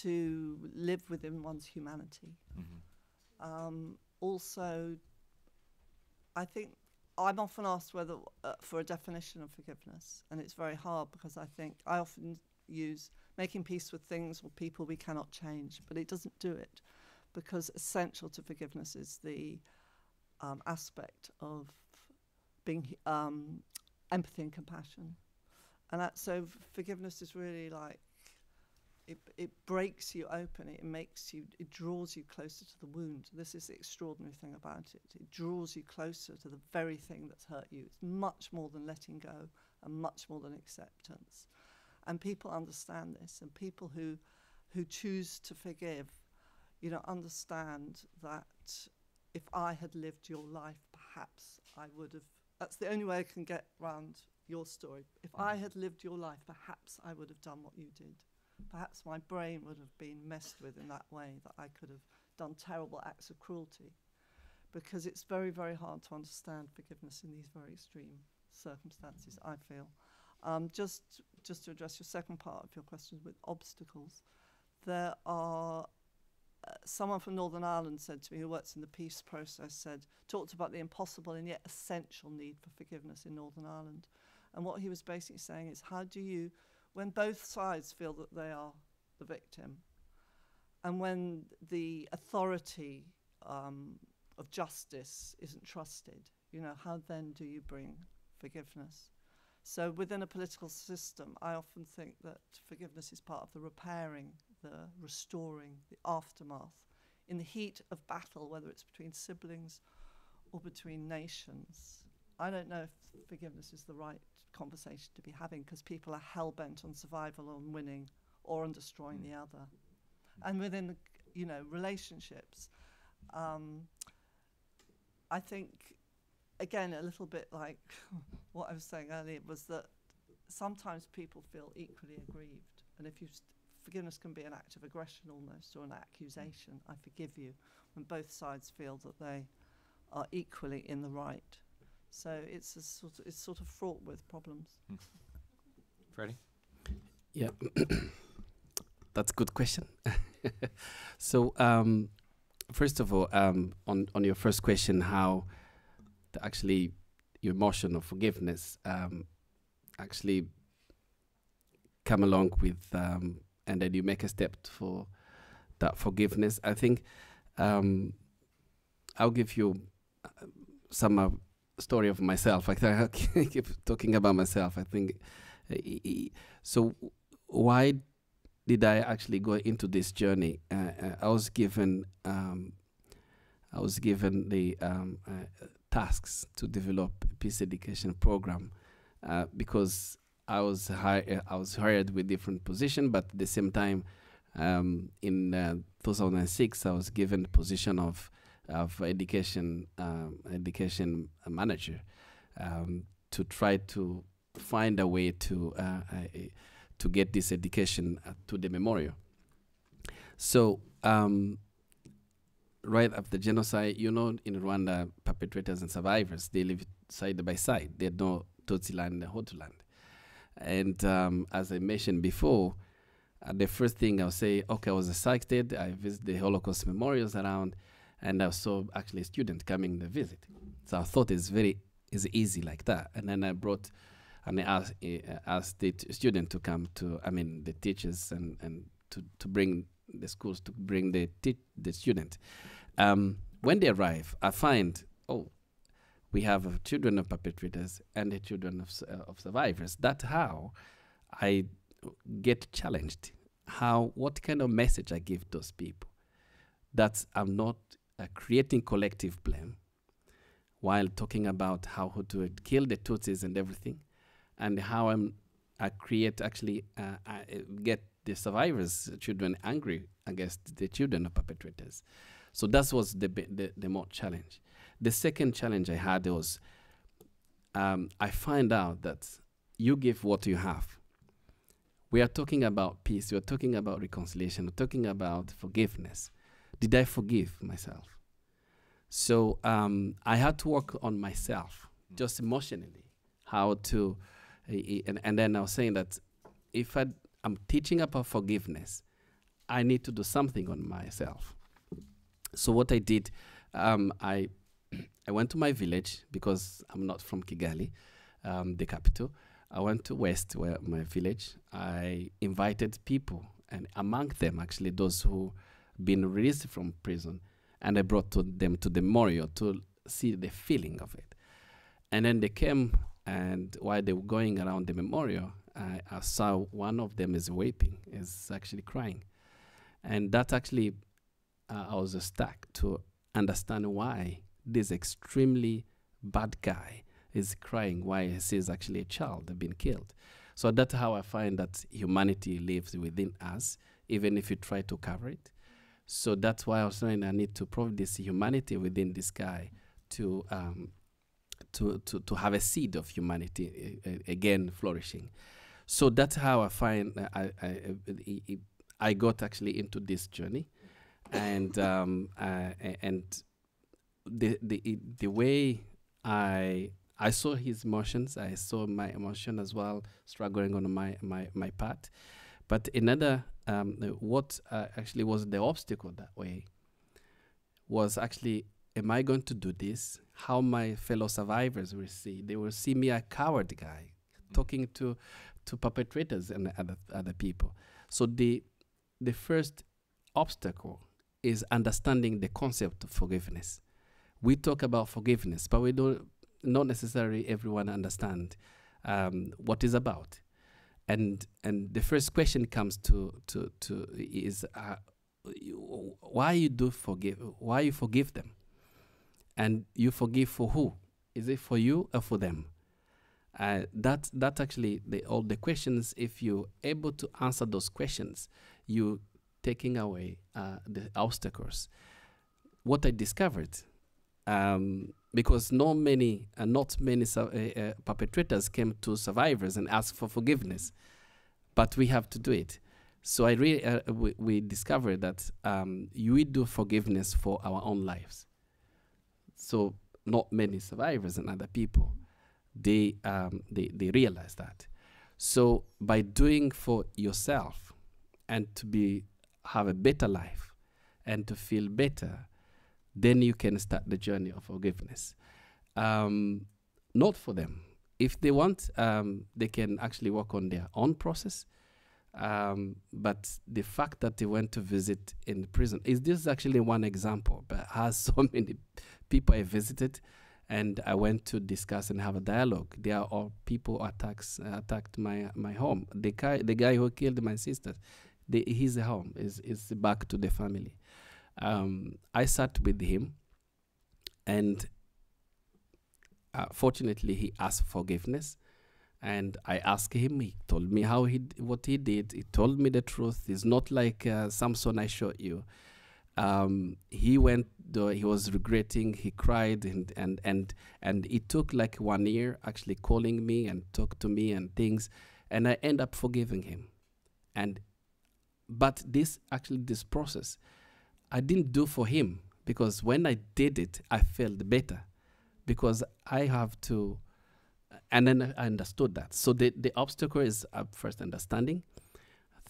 to live within one's humanity. Also, I think I'm often asked whether for a definition of forgiveness, and it's very hard because I think I often use making peace with things or people we cannot change, but it doesn't do it, because essential to forgiveness is the aspect of being empathy and compassion, and so forgiveness is really like it breaks you open, it draws you closer to the wound. This is the extraordinary thing about it. It draws you closer to the very thing that's hurt you. It's much more than letting go and much more than acceptance. And people understand this, and people who choose to forgive, understand that if I had lived your life, perhaps I would have. That's the only way I can get round your story. If I had lived your life, perhaps I would have done what you did. Perhaps my brain would have been messed with in that way, that I could have done terrible acts of cruelty, because it's very, very hard to understand forgiveness in these very extreme circumstances, I feel. Just to address your second part of your question with obstacles, there are someone from Northern Ireland said to me, who works in the peace process, talked about the impossible and yet essential need for forgiveness in Northern Ireland. And what he was basically saying is, how do you, when both sides feel that they are the victim, and when the authority of justice isn't trusted, how then do you bring forgiveness? So within a political system, I often think that forgiveness is part of the repairing, the restoring, the aftermath. In the heat of battle, whether it's between siblings or between nations, I don't know if forgiveness is the right conversation to be having, because people are hell-bent on survival, on winning, or on destroying the other. And within, relationships, I think, again, a little bit like what I was saying earlier, was that sometimes people feel equally aggrieved. And if forgiveness can be an act of aggression almost, or an accusation. I forgive you, when both sides feel that they are equally in the right. So it's sort of fraught with problems. Freddie? Yeah, that's a good question. So, first of all, on your first question, how actually your emotion of forgiveness actually come along with, and then you make a step for that forgiveness. I think I'll give you some story of myself. I keep talking about myself. I think so. Why did I actually go into this journey? I was given the tasks to develop a peace education program because I was hired with different position, but at the same time, in 2006, I was given the position of education manager to try to find a way to get this education to the memorial. So right after genocide, in Rwanda, perpetrators and survivors, they live side by side. They know Tutsi land and Hutu land. And as I mentioned before, the first thing I'll say, okay, I was excited. I visited the Holocaust memorials around, and I saw actually a student coming to visit. So I thought it's easy like that. And then I brought, and I asked the student to come to, the teachers and to bring the schools to bring the student. When they arrive, I find, we have children of perpetrators and the children of survivors. That's how I get challenged. What kind of message I give those people? That I'm not creating collective blame while talking about how to kill the Tutsis and everything, and how I create I get the survivors' children angry against the children of perpetrators. So that was the more challenge. The second challenge I had was I find out that you give what you have. We are talking about peace. We are talking about reconciliation. We're talking about forgiveness. Did I forgive myself? So I had to work on myself, just emotionally, how to, and then I was saying that if I'm teaching about forgiveness, I need to do something on myself. So what I did, I went to my village because I'm not from Kigali, the capital. I went to West, where my village. I invited people, and among them, actually, those who been released from prison, and I brought them to the memorial to see the feeling of it. And then they came, and while they were going around the memorial, I saw one of them is weeping, is actually crying. And that actually, I was stuck to understand why this extremely bad guy is crying, why he sees actually a child been killed. So that's how I find that humanity lives within us, even if you try to cover it. So that's why I was saying I need to prove this humanity within this guy to have a seed of humanity again flourishing. So that's how I find I got actually into this journey, and the way I saw his emotions, I saw my emotion as well, struggling on my path. But another, what actually was the obstacle that way was actually, am I going to do this? How my fellow survivors will see? They will see me a coward guy talking to perpetrators and other people. So the first obstacle is understanding the concept of forgiveness. We talk about forgiveness, but we don't. Not necessarily everyone understand what it's about, and the first question comes to is why you forgive them, and you forgive for who? Is it for you or for them? That actually all the questions. If you're able to answer those questions, you taking away the obstacles. What I discovered. Because not many perpetrators came to survivors and asked for forgiveness, but we have to do it. So we discovered that we do forgiveness for our own lives. So not many survivors and other people, they realize that. So by doing for yourself and to have a better life and to feel better, then you can start the journey of forgiveness. Not for them. If they want, they can actually work on their own process. But the fact that they went to visit in prison, this is actually one example, but has so many people I visited, and I went to discuss and have a dialogue. There are all people attacked my home. The guy who killed my sister, his home is back to the family. I sat with him, and fortunately, he asked forgiveness. And I asked him. He told me what he did. He told me the truth. It's not like Samson I showed you. He went. He was regretting. He cried, and it took like 1 year actually calling me and talk to me and things. And I end up forgiving him. But this process, I didn't do for him, because when I did it, I felt better, because I have to, and then I understood that. So the obstacle is first understanding.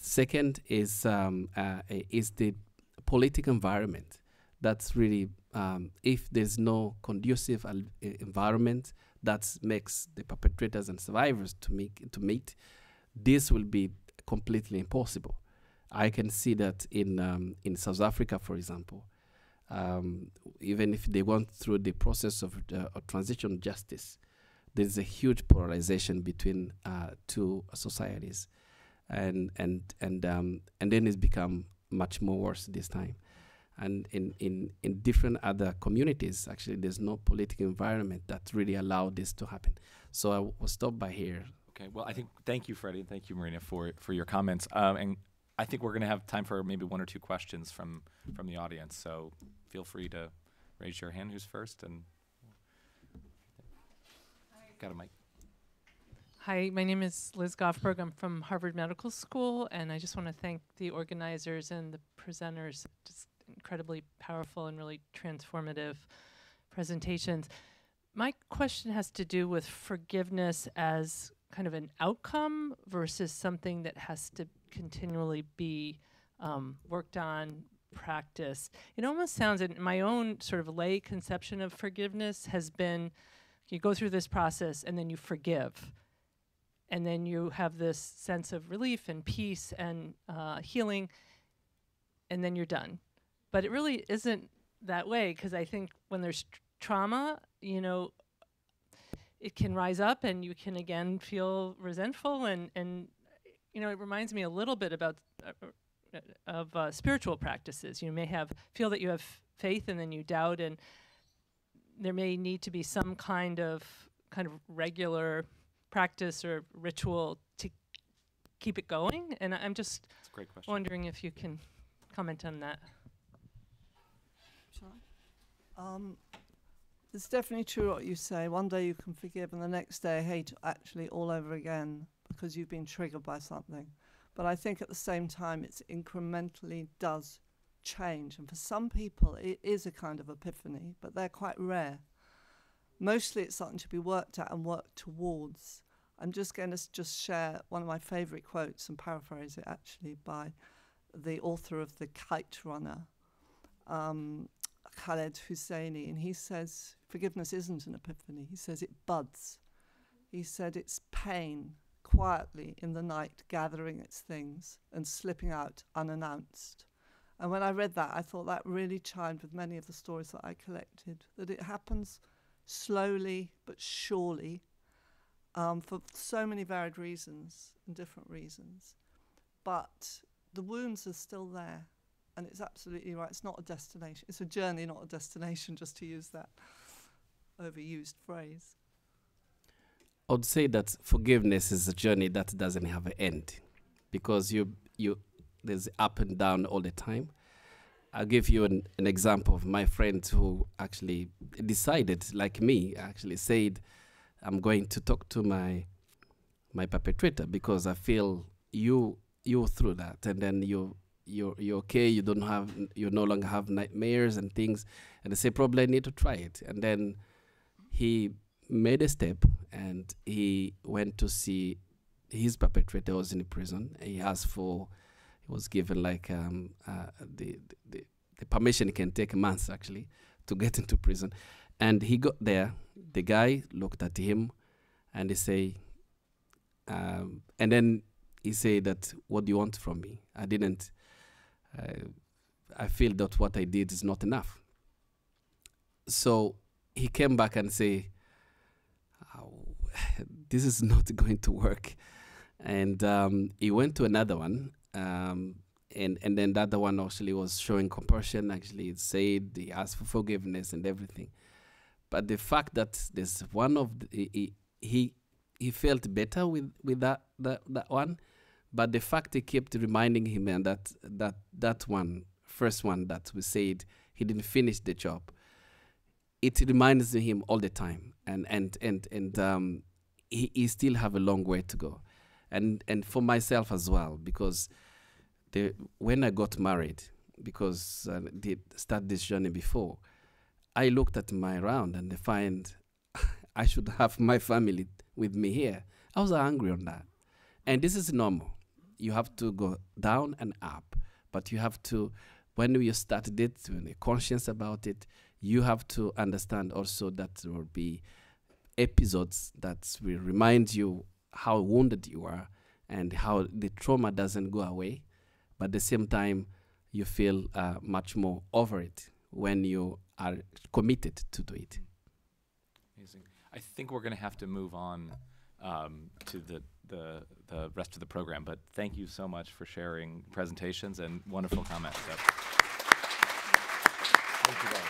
Second is the political environment. That's really, if there's no conducive environment that makes the perpetrators and survivors to meet, this will be completely impossible. I can see that in South Africa, for example, even if they went through the process of transition justice, there's a huge polarization between two societies, and then it's become much more worse this time. And in different other communities, actually, there's no political environment that really allowed this to happen. So I will stop by here. Okay. Well, thank you, Freddie, and thank you, Marina, for your comments. And I think we're going to have time for maybe 1 or 2 questions from the audience. So feel free to raise your hand. Who's first? And got a mic. Hi, my name is Liz Goffberg. I'm from Harvard Medical School, and I just want to thank the organizers and the presenters. Just incredibly powerful and really transformative presentations. My question has to do with forgiveness as kind of an outcome versus something that has to continually be worked on, practiced. It almost sounds, in my own sort of lay conception of forgiveness has been, you go through this process and then you forgive. And then you have this sense of relief and peace and healing, and then you're done. But it really isn't that way, because I think when there's trauma, you know, it can rise up and you can again feel resentful, and you know, it reminds me a little bit about of spiritual practices. You may feel that you have faith and then you doubt, and there may need to be some kind of regular practice or ritual to keep it going. And I'm just That's a great question. wondering if you can comment on that. Shall I? It's definitely true what you say. One day you can forgive and the next day hate actually all over again because you've been triggered by something. But I think at the same time it's incrementally does change. And for some people it is a kind of epiphany, but they're quite rare. Mostly it's something to be worked at and worked towards. I'm just going to share one of my favourite quotes and paraphrase it actually by the author of The Kite Runner, Khaled Hosseini, and he says forgiveness isn't an epiphany. He says it buds. He said it's pain quietly in the night gathering its things and slipping out unannounced. And when I read that, I thought that really chimed with many of the stories that I collected, that it happens slowly but surely, for so many varied reasons and different reasons. But the wounds are still there. And it's absolutely right. It's not a destination. It's a journey, not a destination, just to use that overused phrase. I would say that forgiveness is a journey that doesn't have an end, because there's up and down all the time. I'll give you an example of my friend who actually decided, like me, actually said, I'm going to talk to my perpetrator because I feel you're through that, and then you're okay, you no longer have nightmares and things, and they say probably I need to try it. And then he made a step and he went to see his perpetrator. Was in prison. He was given like the permission. Can take months actually to get into prison. And he got there, the guy looked at him and he say, and then he said that, what do you want from me? I feel that what I did is not enough. So he came back and say, this is not going to work. And he went to another one, and then the other one actually was showing compassion, actually said he asked for forgiveness and everything. But the fact that there's one of he felt better with that one, but the fact he kept reminding him, and that one, first one that we said he didn't finish the job, it reminds him all the time, and he still have a long way to go, and for myself as well, because when I got married, because I did start this journey before, I looked at my round and I find I should have my family with me here. I was angry on that. And this is normal. You have to go down and up. But you have to, when you started it, when you're conscious about it, you have to understand also that there will be episodes that will remind you how wounded you are and how the trauma doesn't go away. But at the same time, you feel much more over it when you are committed to do it. Amazing. I think we're going to have to move on to the rest of the program, but thank you so much for sharing presentations and wonderful comments. So. Thank you both.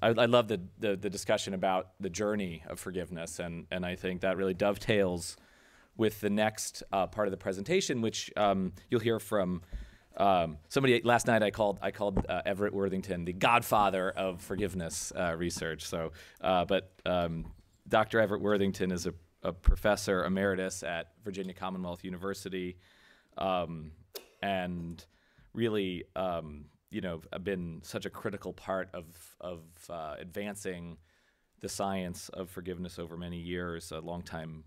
I love the discussion about the journey of forgiveness, and I think that really dovetails with the next part of the presentation, which you'll hear from Somebody last night I called Everett Worthington the godfather of forgiveness research. So, Dr. Everett Worthington is a professor emeritus at Virginia Commonwealth University, and really, been such a critical part of advancing the science of forgiveness over many years. A longtime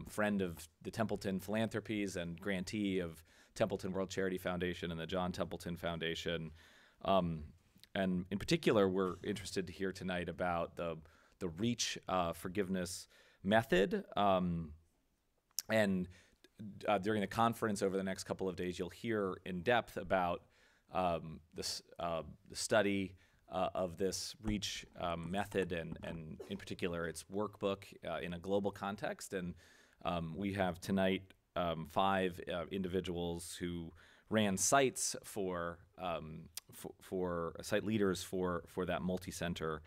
friend of the Templeton Philanthropies and grantee of Templeton World Charity Foundation and the John Templeton Foundation. And in particular, we're interested to hear tonight about the REACH forgiveness method. And during the conference over the next couple of days, you'll hear in depth about the study of this REACH method and in particular its workbook in a global context. And we have tonight 5 individuals who ran sites for site leaders for that multi-center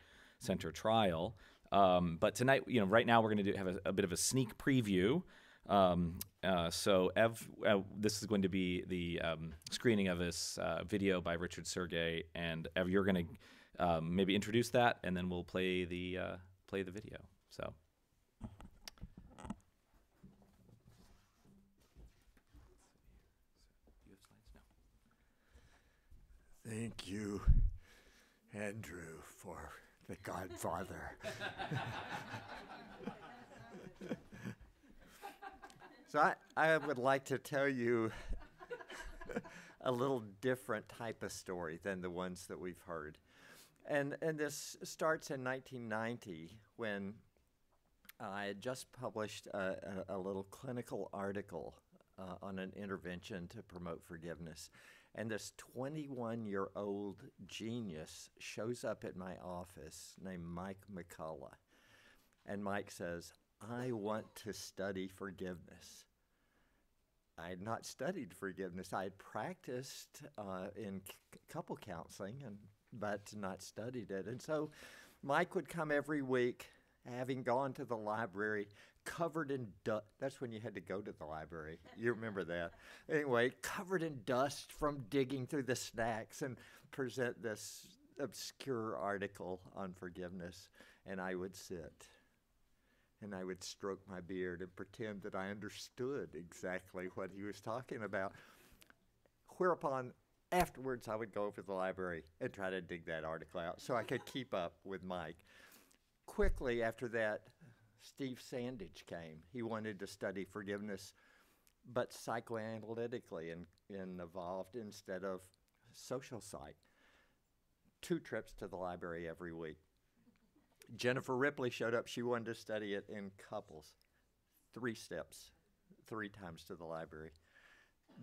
trial. But tonight, right now we're going to have a bit of a sneak preview. So Ev, this is going to be the screening of this video by Richard Sergey, and Ev, you're going to maybe introduce that, and then we'll play the video. So. Thank you, Andrew, for the Godfather. So I would like to tell you a little different type of story than the ones that we've heard. And this starts in 1990 when I had just published a little clinical article on an intervention to promote forgiveness. And this 21-year-old genius shows up at my office named Mike McCullough. And Mike says, I want to study forgiveness. I had not studied forgiveness. I had practiced in couple counseling, but not studied it. And so Mike would come every week, having gone to the library, covered in dust. That's when you had to go to the library. You remember that. Anyway, covered in dust from digging through the stacks and present this obscure article on forgiveness. And I would sit and I would stroke my beard and pretend that I understood exactly what he was talking about. Whereupon, afterwards, I would go over to the library and try to dig that article out so I could keep up with Mike. Quickly after that, Steve Sandage came. He wanted to study forgiveness, but psychoanalytically and evolved instead of social psych. 2 trips to the library every week. Jennifer Ripley showed up. She wanted to study it in couples. 3 steps, 3 times to the library.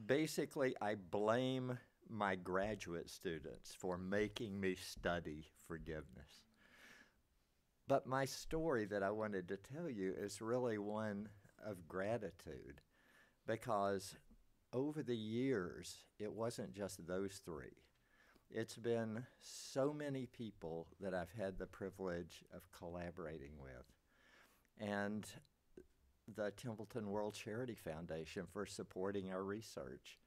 Basically, I blame my graduate students for making me study forgiveness. But my story that I wanted to tell you is really one of gratitude, because over the years, it wasn't just those 3. It's been so many people that I've had the privilege of collaborating with. And the Templeton World Charity Foundation for supporting our research,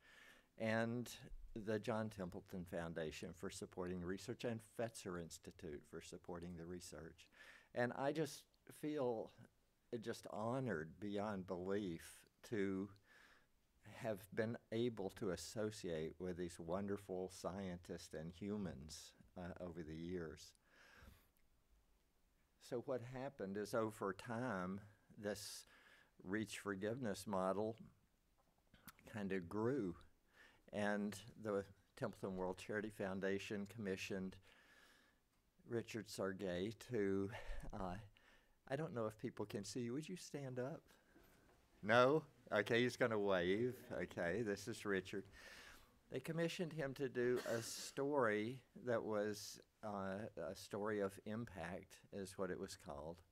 and the John Templeton Foundation for supporting research, and Fetzer Institute for supporting the research. And I just feel just honored beyond belief to have been able to associate with these wonderful scientists and humans over the years. So what happened is, over time, this REACH forgiveness model kind of grew. And the Templeton World Charity Foundation commissioned Richard Sergey to, I don't know if people can see you. Would you stand up? No? Okay, he's going to wave. Okay, this is Richard. They commissioned him to do a story that was a story of impact, is what it was called.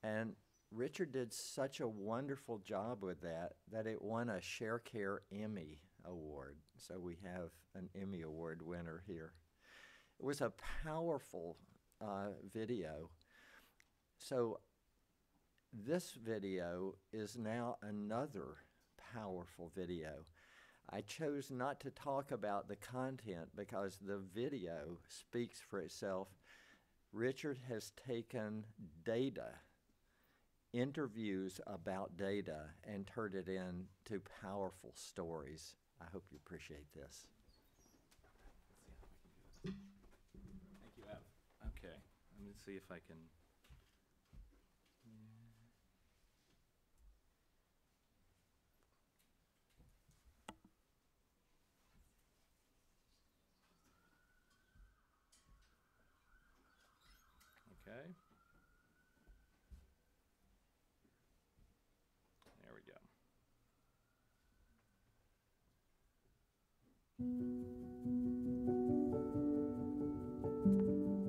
And Richard did such a wonderful job with that it won a ShareCare Emmy Award. So we have an Emmy Award winner here. It was a powerful video. So this video is now another powerful video. I chose not to talk about the content because the video speaks for itself. Richard has taken data, interviews about data, and turned it into powerful stories. I hope you appreciate this. Thank you, Ev. Okay, let me see if I can. Okay. There we go.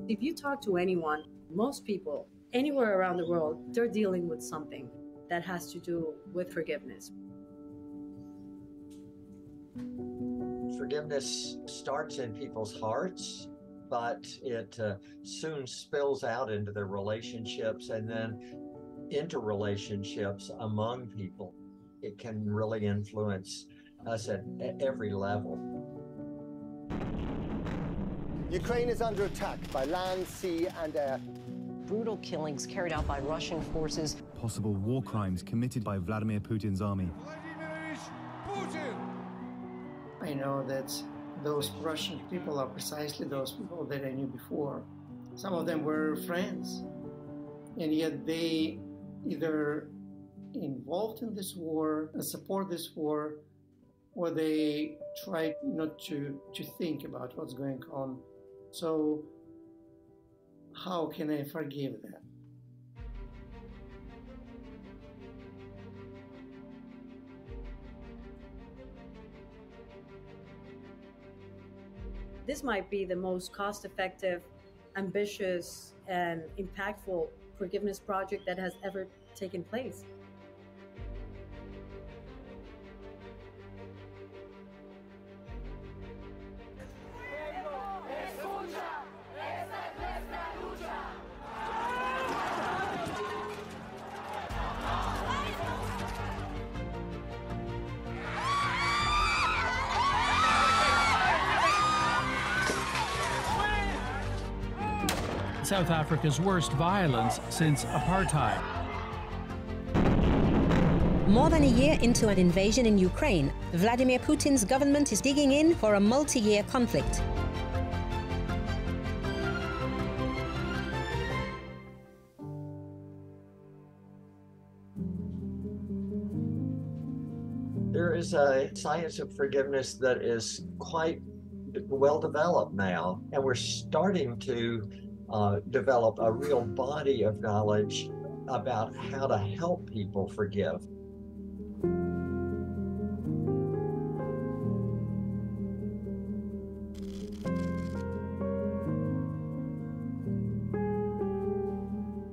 If you talk to anyone, most people, anywhere around the world, they're dealing with something that has to do with forgiveness. Forgiveness starts in people's hearts, but it soon spills out into their relationships and then into relationships among people. It can really influence us at every level. Ukraine is under attack by land, sea, and air. Brutal killings carried out by Russian forces. Possible war crimes committed by Vladimir Putin's army. I know that those Russian people are precisely those people that I knew before. Some of them were friends, and yet they either involved in this war and support this war, or they try not to think about what's going on. So how can I forgive them? This might be the most cost-effective, ambitious, and impactful forgiveness project that has ever taken place. South Africa's worst violence since apartheid. More than a year into an invasion in Ukraine, Vladimir Putin's government is digging in for a multi-year conflict. There is a science of forgiveness that is quite well developed now, and we're starting to develop a real body of knowledge about how to help people forgive.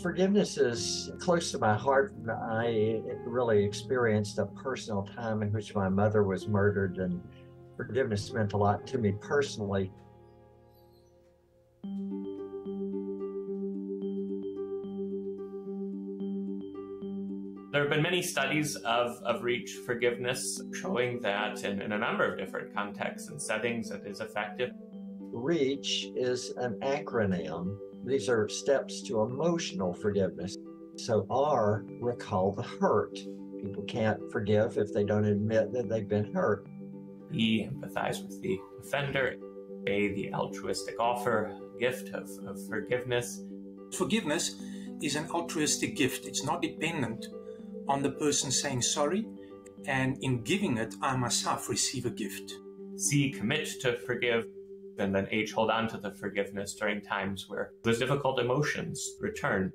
Forgiveness is close to my heart. I really experienced a personal time in which my mother was murdered, and forgiveness meant a lot to me personally. There have been many studies of reach forgiveness showing that in a number of different contexts and settings it is effective. REACH is an acronym. These are steps to emotional forgiveness. So R, recall the hurt. People can't forgive if they don't admit that they've been hurt. E, empathize with the offender. A, the altruistic offer, gift of forgiveness. Forgiveness is an altruistic gift. It's not dependent on the person saying sorry, and in giving it, I myself receive a gift. C, commit to forgive, and then H, hold on to the forgiveness during times where those difficult emotions return.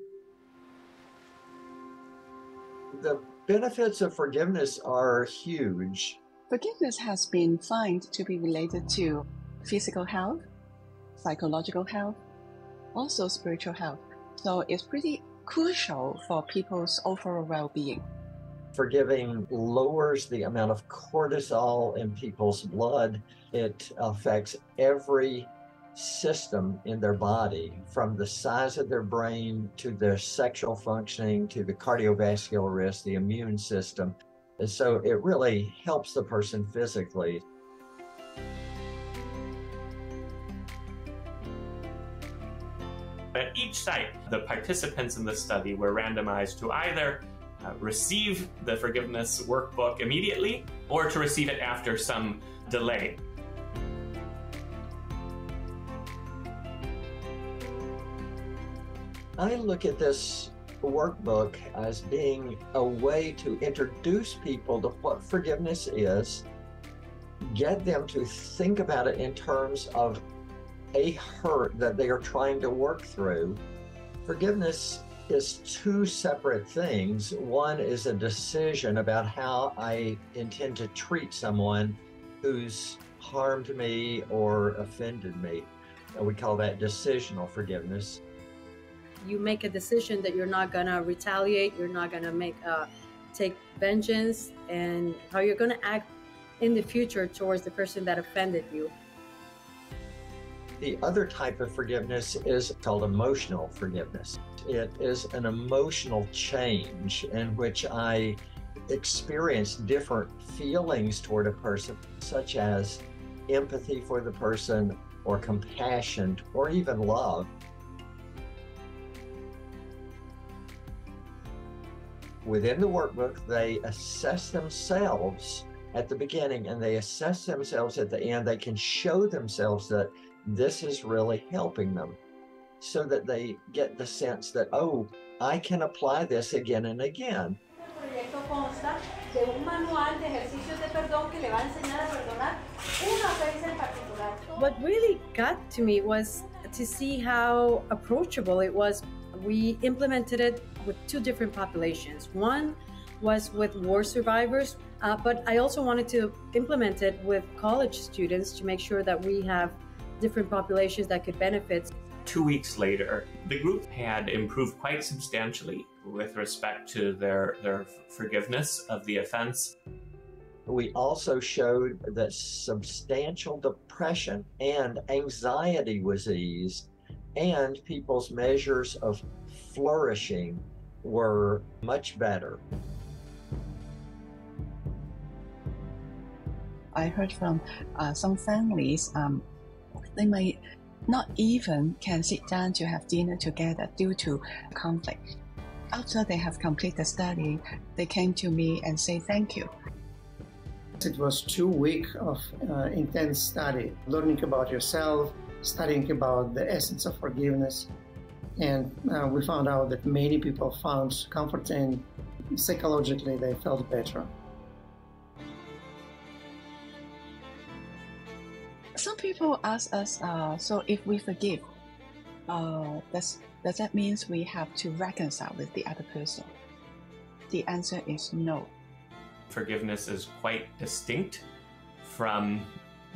The benefits of forgiveness are huge. Forgiveness has been found to be related to physical health, psychological health, also spiritual health. So it's pretty crucial for people's overall well-being. Forgiving lowers the amount of cortisol in people's blood. It affects every system in their body, from the size of their brain to their sexual functioning to the cardiovascular risk, the immune system. And so it really helps the person physically. At each site, the participants in the study were randomized to either receive the forgiveness workbook immediately or to receive it after some delay. I look at this workbook as being a way to introduce people to what forgiveness is, get them to think about it in terms of a hurt that they are trying to work through. Forgiveness is two separate things. One is a decision about how I intend to treat someone who's harmed me or offended me. And we call that decisional forgiveness. You make a decision that you're not gonna retaliate, you're not gonna take vengeance, and how you're gonna act in the future towards the person that offended you. The other type of forgiveness is called emotional forgiveness. It is an emotional change in which I experience different feelings toward a person, such as empathy for the person, or compassion, or even love. Within the workbook, they assess themselves at the beginning and they assess themselves at the end. They can show themselves that this is really helping them, so that they get the sense that, oh, I can apply this again and again. What really got to me was to see how approachable it was. We implemented it with two different populations. One was with war survivors, but I also wanted to implement it with college students to make sure that we have different populations that could benefit. 2 weeks later, the group had improved quite substantially with respect to their forgiveness of the offense. We also showed that substantial depression and anxiety was eased, and people's measures of flourishing were much better. I heard from some families, they might not even can sit down to have dinner together due to conflict. After they have completed the study, they came to me and say thank you. It was 2 weeks of intense study, learning about yourself, studying about the essence of forgiveness. And we found out that many people found comfort, and psychologically they felt better. Some people ask us, so if we forgive, does that mean we have to reconcile with the other person? The answer is no. Forgiveness is quite distinct from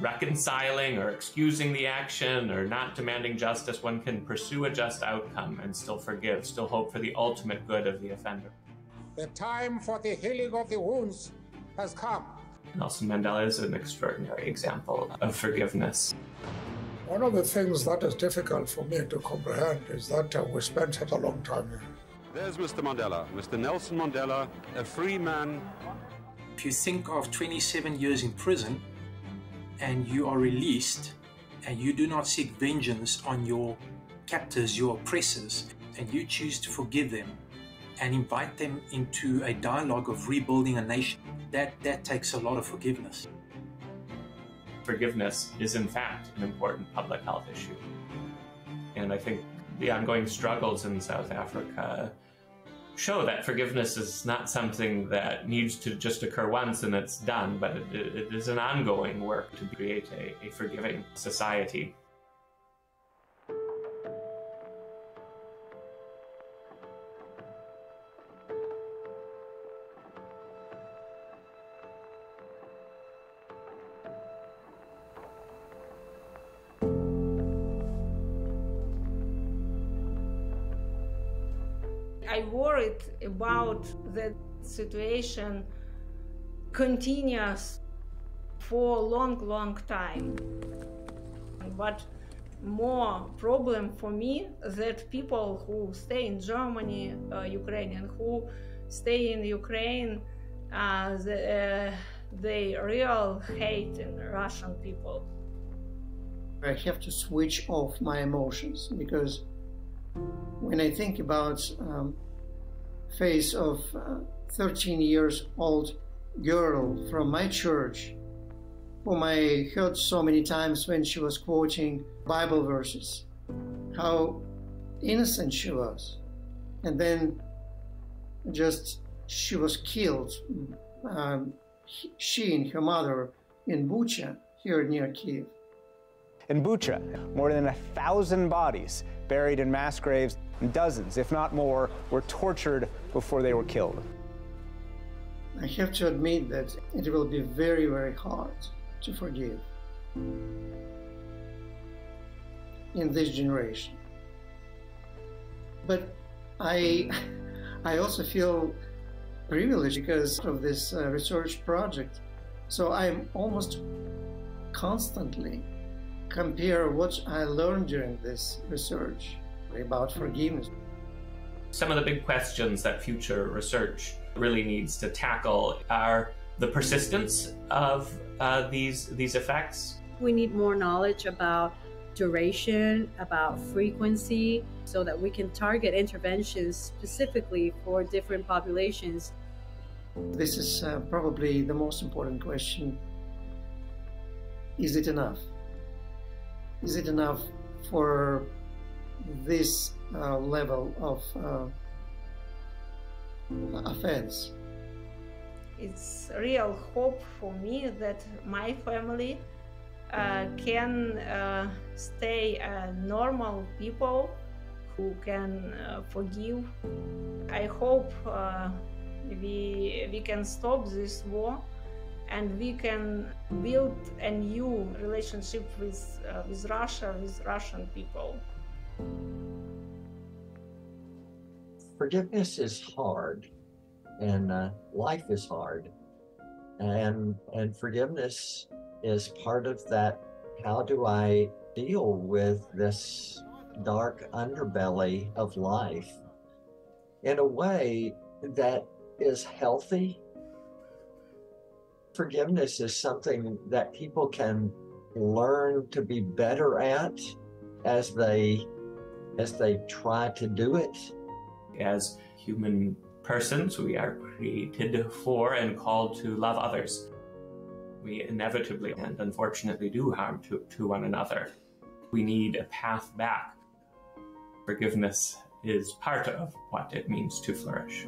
reconciling or excusing the action or not demanding justice. One can pursue a just outcome and still forgive, still hope for the ultimate good of the offender. The time for the healing of the wounds has come. Nelson Mandela is an extraordinary example of forgiveness. One of the things that is difficult for me to comprehend is that we spent such a long time here. There's Mr. Mandela, Mr. Nelson Mandela, a free man. If you think of 27 years in prison and you are released and you do not seek vengeance on your captors, your oppressors, and you choose to forgive them and invite them into a dialogue of rebuilding a nation, that takes a lot of forgiveness. Forgiveness is in fact an important public health issue. And I think the ongoing struggles in South Africa show that forgiveness is not something that needs to just occur once and it's done, but it is an ongoing work to create a forgiving society. I worried about that situation continues for a long time. But more problem for me that people who stay in Germany, Ukrainian who stay in Ukraine the real hate in Russian people. I have to switch off my emotions, because when I think about face of 13 years old girl from my church, whom I heard so many times when she was quoting Bible verses, how innocent she was, and then just she was killed, she and her mother, in Bucha, here near Kiev. In Bucha, more than 1,000 bodies buried in mass graves, and dozens, if not more, were tortured before they were killed. I have to admit that it will be very, very hard to forgive in this generation. But I also feel privileged because of this research project. So I'm almost constantly compare what I learned during this research about forgiveness. Some of the big questions that future research really needs to tackle are the persistence of these effects. We need more knowledge about duration, about frequency, so that we can target interventions specifically for different populations. This is probably the most important question. Is it enough? Is it enough for this level of offense? It's real hope for me that my family can stay normal people who can forgive. I hope we can stop this war and we can build a new relationship with Russia, with Russian people. Forgiveness is hard, and life is hard, and forgiveness is part of that. How do I deal with this dark underbelly of life in a way that is healthy? Forgiveness is something that people can learn to be better at as they try to do it. As human persons, we are created for and called to love others. We inevitably and unfortunately do harm to one another. We need a path back. Forgiveness is part of what it means to flourish.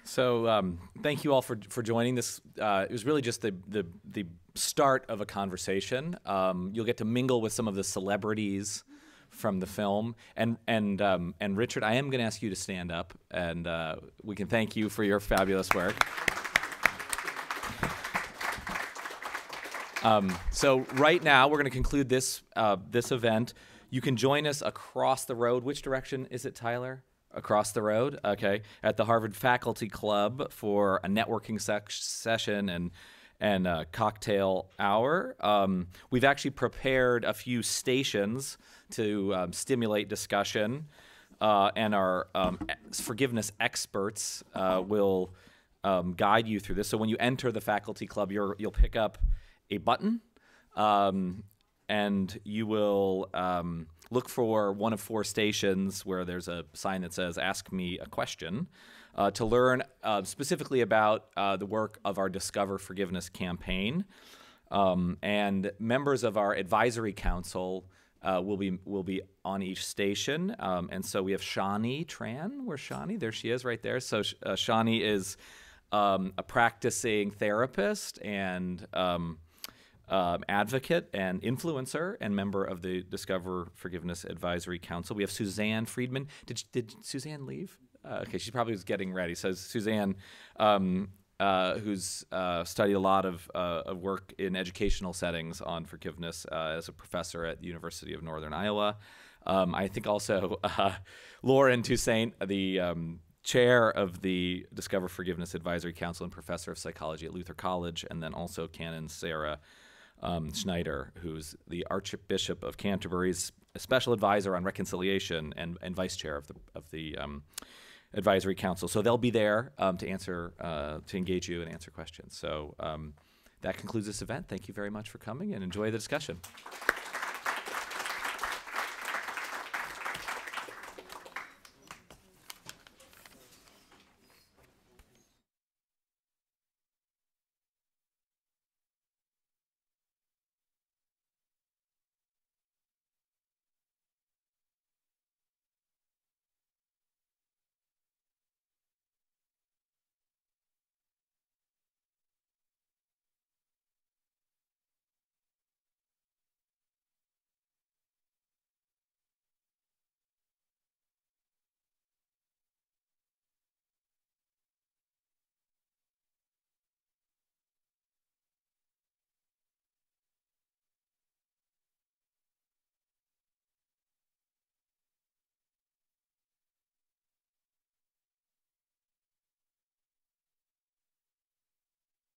So thank you all for joining this. It was really just the start of a conversation. You'll get to mingle with some of the celebrities from the film. And Richard, I am going to ask you to stand up, and we can thank you for your fabulous work. So right now, we're going to conclude this event. You can join us across the road. Which direction is it, Tyler? Across the road, okay, at the Harvard Faculty Club for a networking session and a cocktail hour. We've actually prepared a few stations to stimulate discussion, and our forgiveness experts will guide you through this. So when you enter the Faculty Club, you'll pick up a button, and you will look for one of 4 stations where there's a sign that says, "Ask me a question," to learn specifically about the work of our Discover Forgiveness campaign. And members of our advisory council will be on each station. And so we have Shani Tran. Where's Shani? There she is right there. So Shani is a practicing therapist and advocate and influencer and member of the Discover Forgiveness Advisory Council. We have Suzanne Friedman. Did Suzanne leave? Okay, she probably was getting ready. So Suzanne, who's studied a lot of work in educational settings on forgiveness as a professor at the University of Northern Iowa. I think also Lauren Toussaint, the chair of the Discover Forgiveness Advisory Council and professor of psychology at Luther College, and then also Canon Sarah Schneider, who's the Archbishop of Canterbury's special advisor on reconciliation and vice chair of the Advisory Council. So they'll be there to engage you and answer questions. So that concludes this event. Thank you very much for coming, and enjoy the discussion.